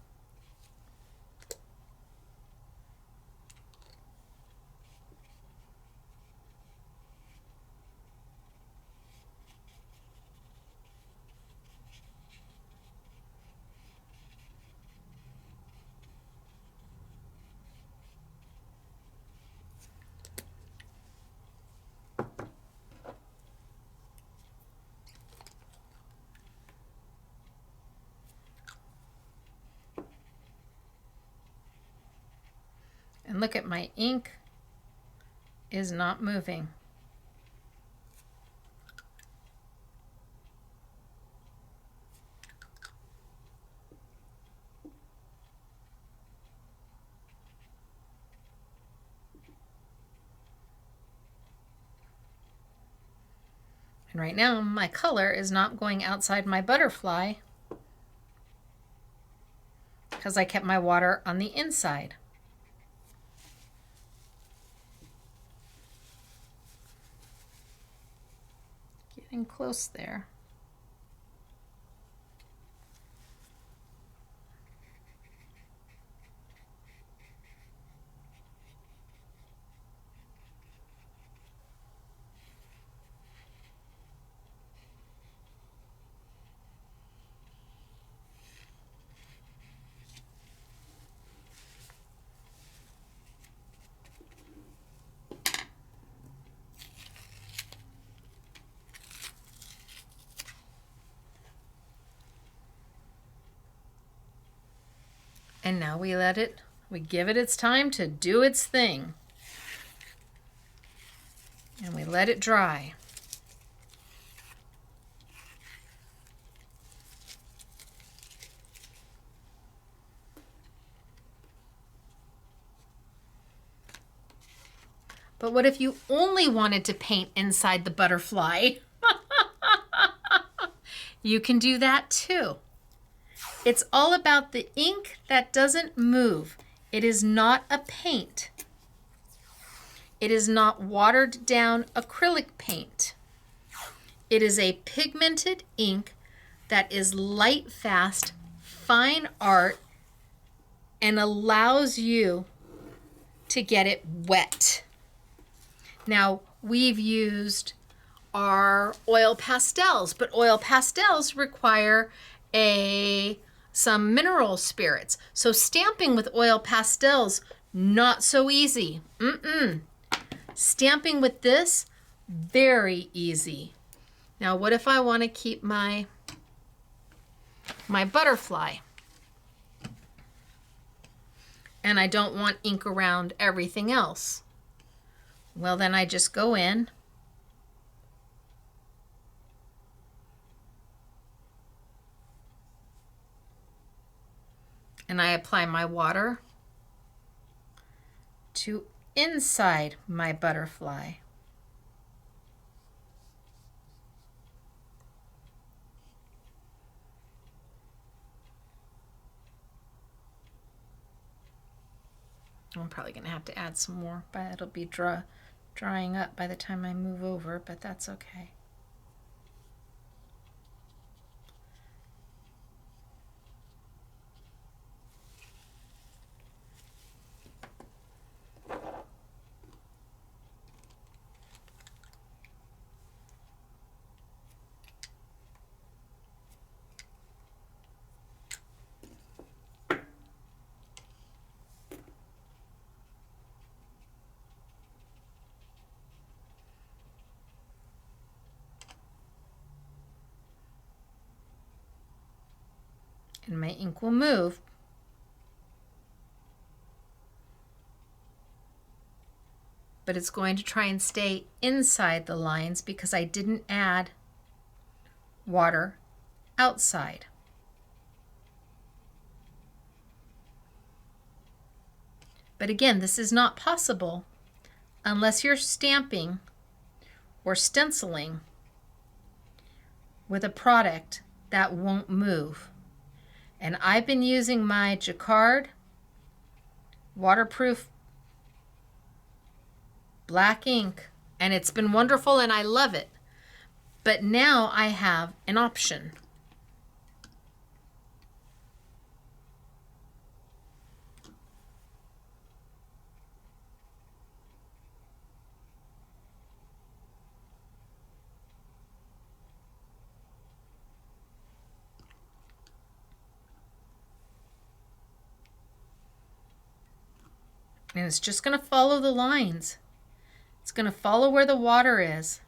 And look at my ink is not moving. And right now my color is not going outside my butterfly because I kept my water on the inside. Getting close there. And now we give it its time to do its thing. And we let it dry. But what if you only wanted to paint inside the butterfly? You can do that too. It's all about the ink that doesn't move. It is not a paint. It is not watered down acrylic paint. It is a pigmented ink that is light fast, fine art, and allows you to get it wet. Now, we've used our oil pastels, but oil pastels require some mineral spirits. So stamping with oil pastels, not so easy. Stamping with this, very easy. Now, what if I want to keep my butterfly? And I don't want ink around everything else. Well, then I just go in and I apply my water to inside my butterfly. I'm probably going to have to add some more, but it'll be drying up by the time I move over, but that's okay. And my ink will move. But it's going to try and stay inside the lines because I didn't add water outside. But again, this is not possible unless you're stamping or stenciling with a product that won't move. And I've been using my Jacquard waterproof black ink, and it's been wonderful and I love it. But now I have an option. And it's just going to follow the lines. It's going to follow where the water is.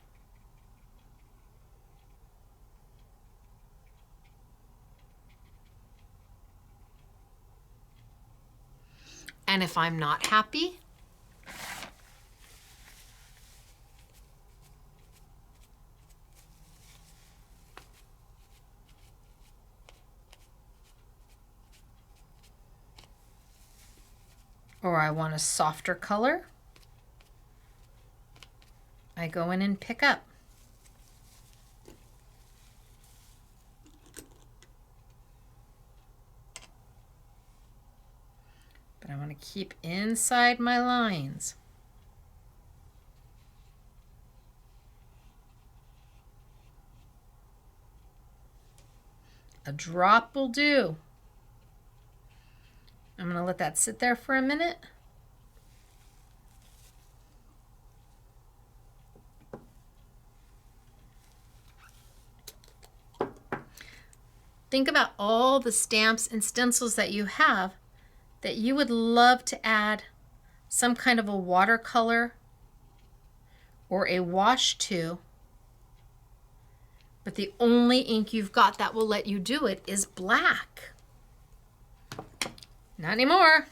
And if I'm not happy, or I want a softer color, I go in and pick up. But I want to keep inside my lines. A drop will do. I'm going to let that sit there for a minute. Think about all the stamps and stencils that you have that you would love to add some kind of a watercolor or a wash to, but the only ink you've got that will let you do it is black. Not anymore.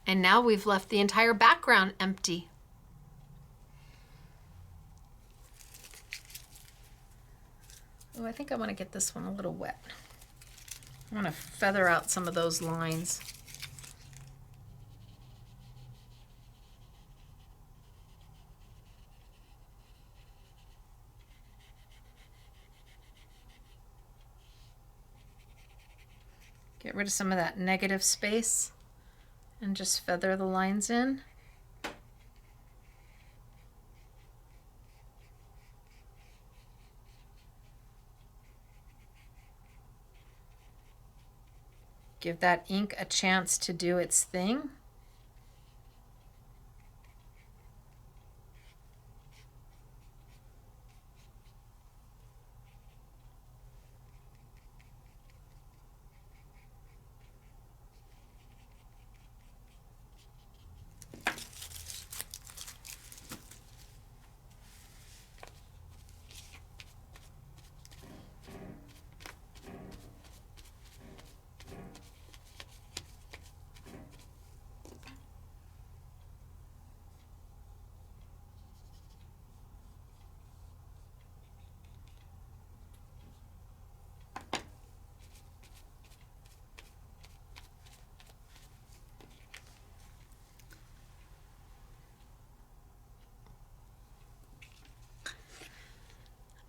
And now we've left the entire background empty. Oh, I think I want to get this one a little wet. I want to feather out some of those lines. Get rid of some of that negative space and just feather the lines in. Give that ink a chance to do its thing.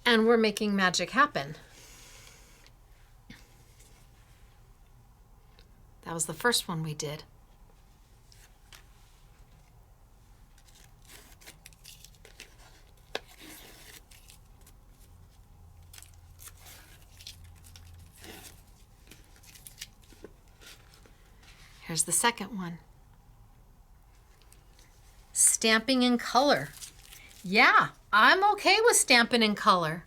And we're making magic happen. That was the first one we did. Here's the second one. Stamping in color. Yeah, I'm okay with stamping in color.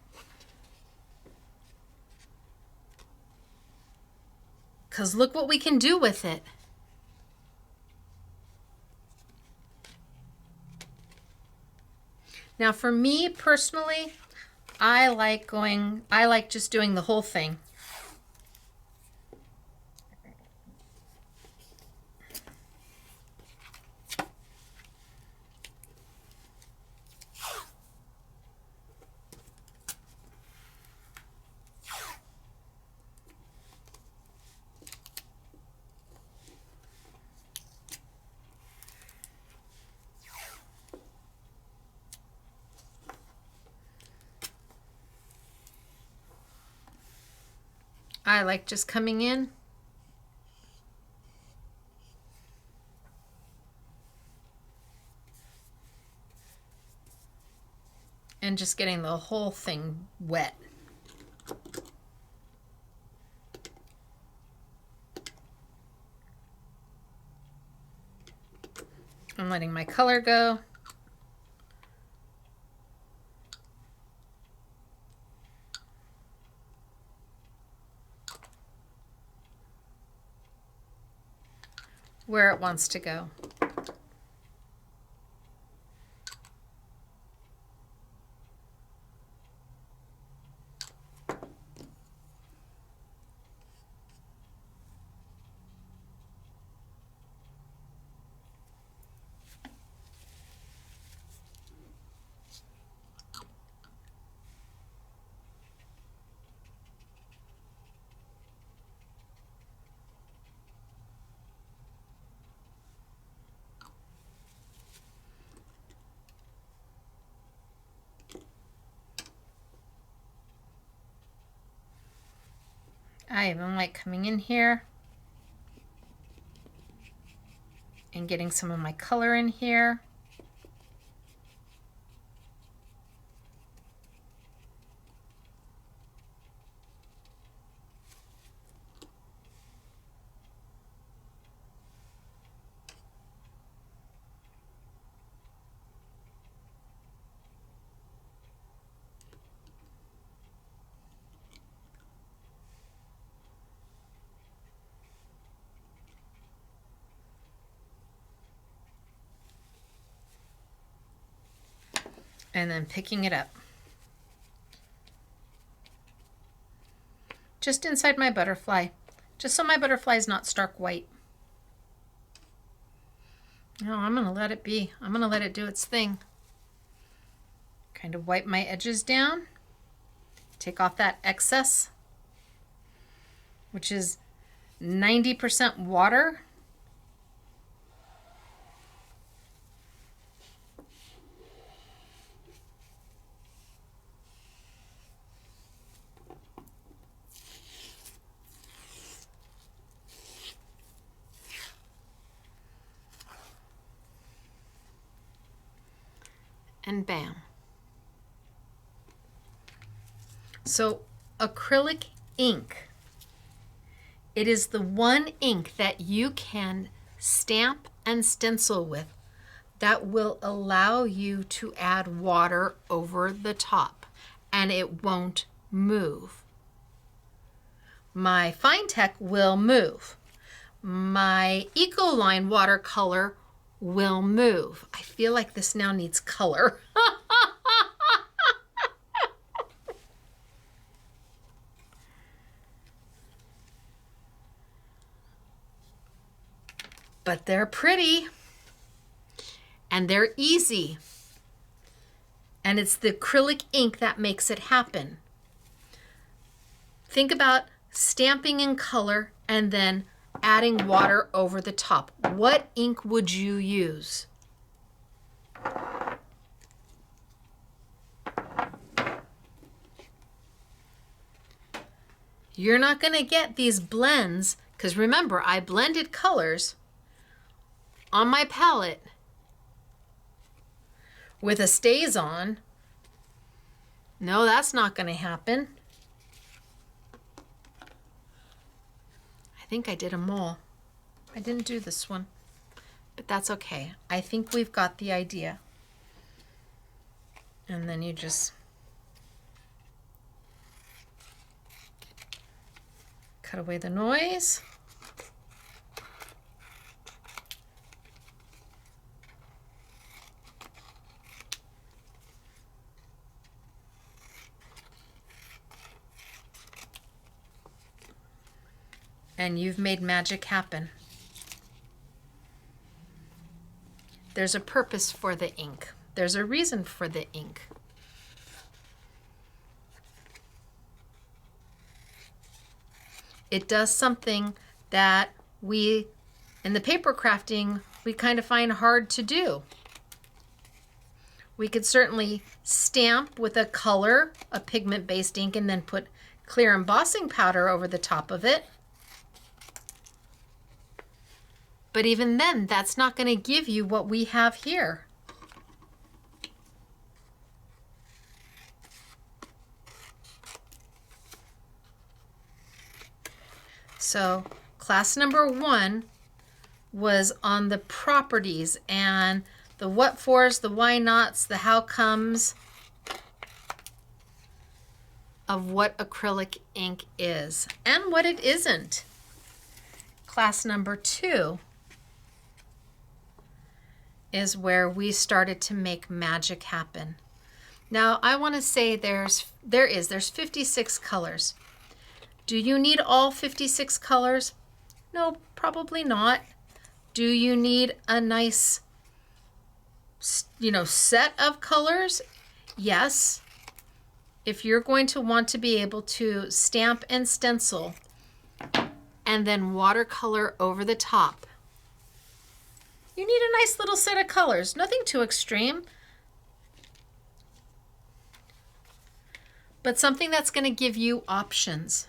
Because look what we can do with it. Now for me personally, I like just doing the whole thing. I like just coming in and just getting the whole thing wet. I'm letting my color go. Where it wants to go. I even like coming in here and getting some of my color in here. and then picking it up. Just inside my butterfly, just so my butterfly is not stark white. No, I'm going to let it be. I'm going to let it do its thing. Kind of wipe my edges down. Take off that excess, which is 90% water. And bam. So acrylic ink, it is the one ink that you can stamp and stencil with that will allow you to add water over the top and it won't move. My Fine Tech will move. My Ecoline watercolor will move. I feel like this now needs color. But they're pretty and they're easy. And it's the acrylic ink that makes it happen. Think about stamping in color and then adding water over the top. What ink would you use? You're not going to get these blends because remember, I blended colors on my palette with a StazOn. No, that's not going to happen. I think I did them all. I didn't do this one, but that's okay. I think we've got the idea. And then you just cut away the noise. And you've made magic happen. There's a purpose for the ink. There's a reason for the ink. It does something that we, in the paper crafting, we kind of find hard to do. We could certainly stamp with a color, a pigment-based ink, and then put clear embossing powder over the top of it. But even then, that's not going to give you what we have here. So class number 1 was on the properties and the what fors, the why nots, the how comes of what acrylic ink is and what it isn't. Class number 2 is where we started to make magic happen. Now I want to say there's 56 colors. Do you need all 56 colors? No, probably not. Do you need a nice, set of colors? Yes. If you're going to want to be able to stamp and stencil and then watercolor over the top, you need a nice little set of colors. Nothing too extreme, but something that's going to give you options.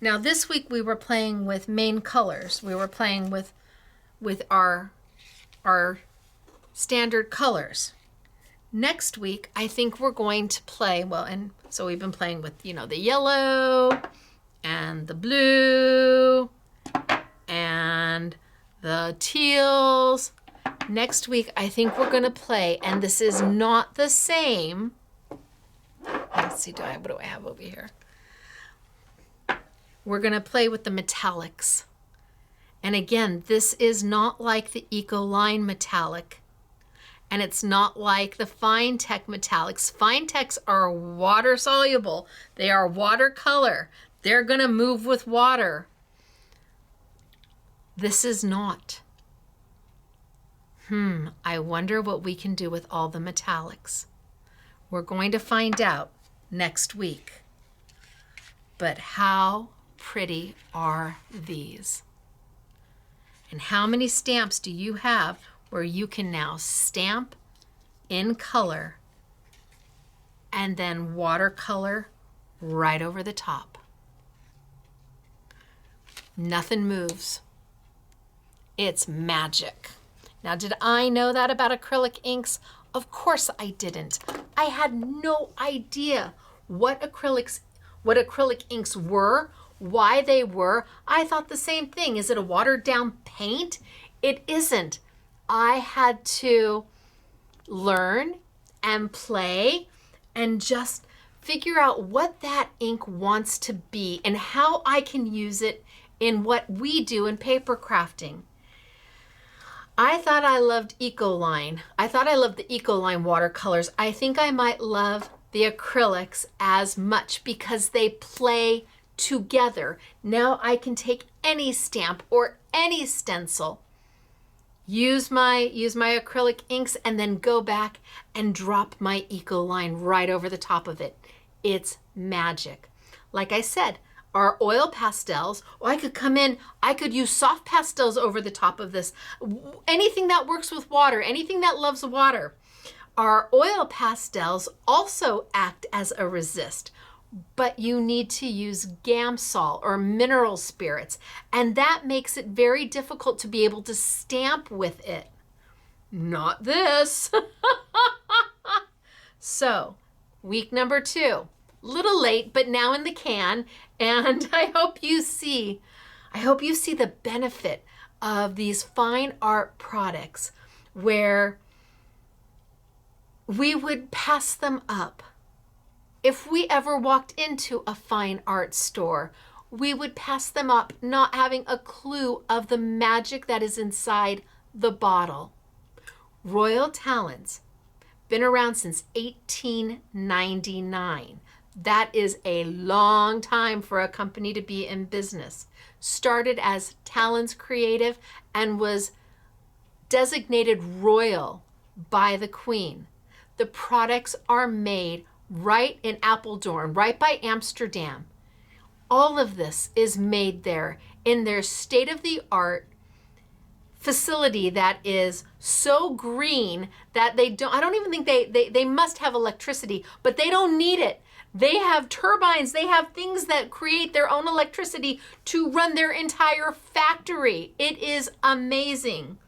Now this week we were playing with main colors. We were playing with our standard colors. Next week I think we're going to play, and so we've been playing with, the yellow and the blue and the teals. Next week I think we're going to play, and this is not the same. Let's see, what do I have over here? We're going to play with the metallics. And again, this is not like the Ecoline metallic. And it's not like the fine tech metallics. Fine techs are water soluble. They are watercolor. They're gonna move with water. This is not. I wonder what we can do with all the metallics. We're going to find out next week. But how pretty are these? And how many stamps do you have where you can now stamp in color and then watercolor right over the top? Nothing moves. It's magic. Now, did I know that about acrylic inks? Of course I didn't. I had no idea what acrylic inks were, why they were. I thought the same thing. Is it a watered down paint? It isn't. I had to learn and play and just figure out what that ink wants to be and how I can use it in what we do in paper crafting. I thought I loved Ecoline. I thought I loved the Ecoline watercolors. I think I might love the acrylics as much because they play together. Now I can take any stamp or any stencil, use my acrylic inks, and then go back and drop my Ecoline right over the top of it. It's magic. Like I said, our oil pastels, or I could come in, I could use soft pastels over the top of this. Anything that works with water, anything that loves water. Our oil pastels also act as a resist, but you need to use Gamsol or mineral spirits, and that makes it very difficult to be able to stamp with it. Not this. So, week number 2. Little late, but now in the can, and I hope you see the benefit of these fine art products where we would pass them up. If we ever walked into a fine art store, we would pass them up not having a clue of the magic that is inside the bottle. Royal Talents, been around since 1899. That is a long time for a company to be in business. Started as Talents Creative and was designated royal by the Queen. The products are made right in Apeldoorn, right by Amsterdam. All of this is made there in their state-of-the-art facility that is so green that I don't even think they must have electricity, but they don't need it. They have turbines, they have things that create their own electricity to run their entire factory. It is amazing.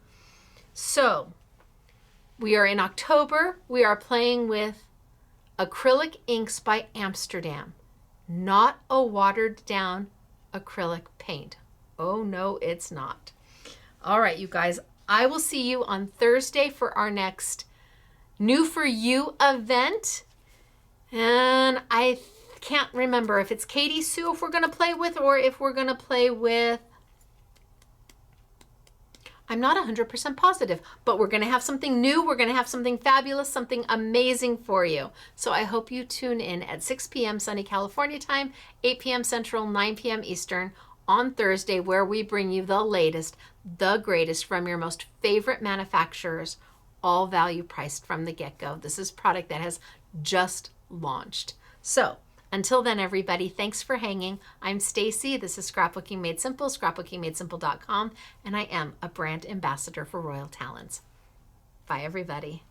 So, we are in October. We are playing with acrylic inks by Amsterdam, not a watered down acrylic paint. Oh no, it's not. All right, you guys, I will see you on Thursday for our next New For You event. And I can't remember if it's Katie Sue if we're going to play with, or if we're going to play with, I'm not 100% positive, but we're going to have something new. We're going to have something fabulous, something amazing for you. So I hope you tune in at 6 p.m. sunny California time, 8 p.m. Central, 9 p.m. Eastern on Thursday, where we bring you the latest, the greatest from your most favorite manufacturers, all value priced from the get-go. This is product that has just launched. So until then, everybody, thanks for hanging. I'm Stacey. This is Scrapbooking Made Simple, scrapbookingmadesimple.com, and I am a brand ambassador for Royal Talents. Bye, everybody.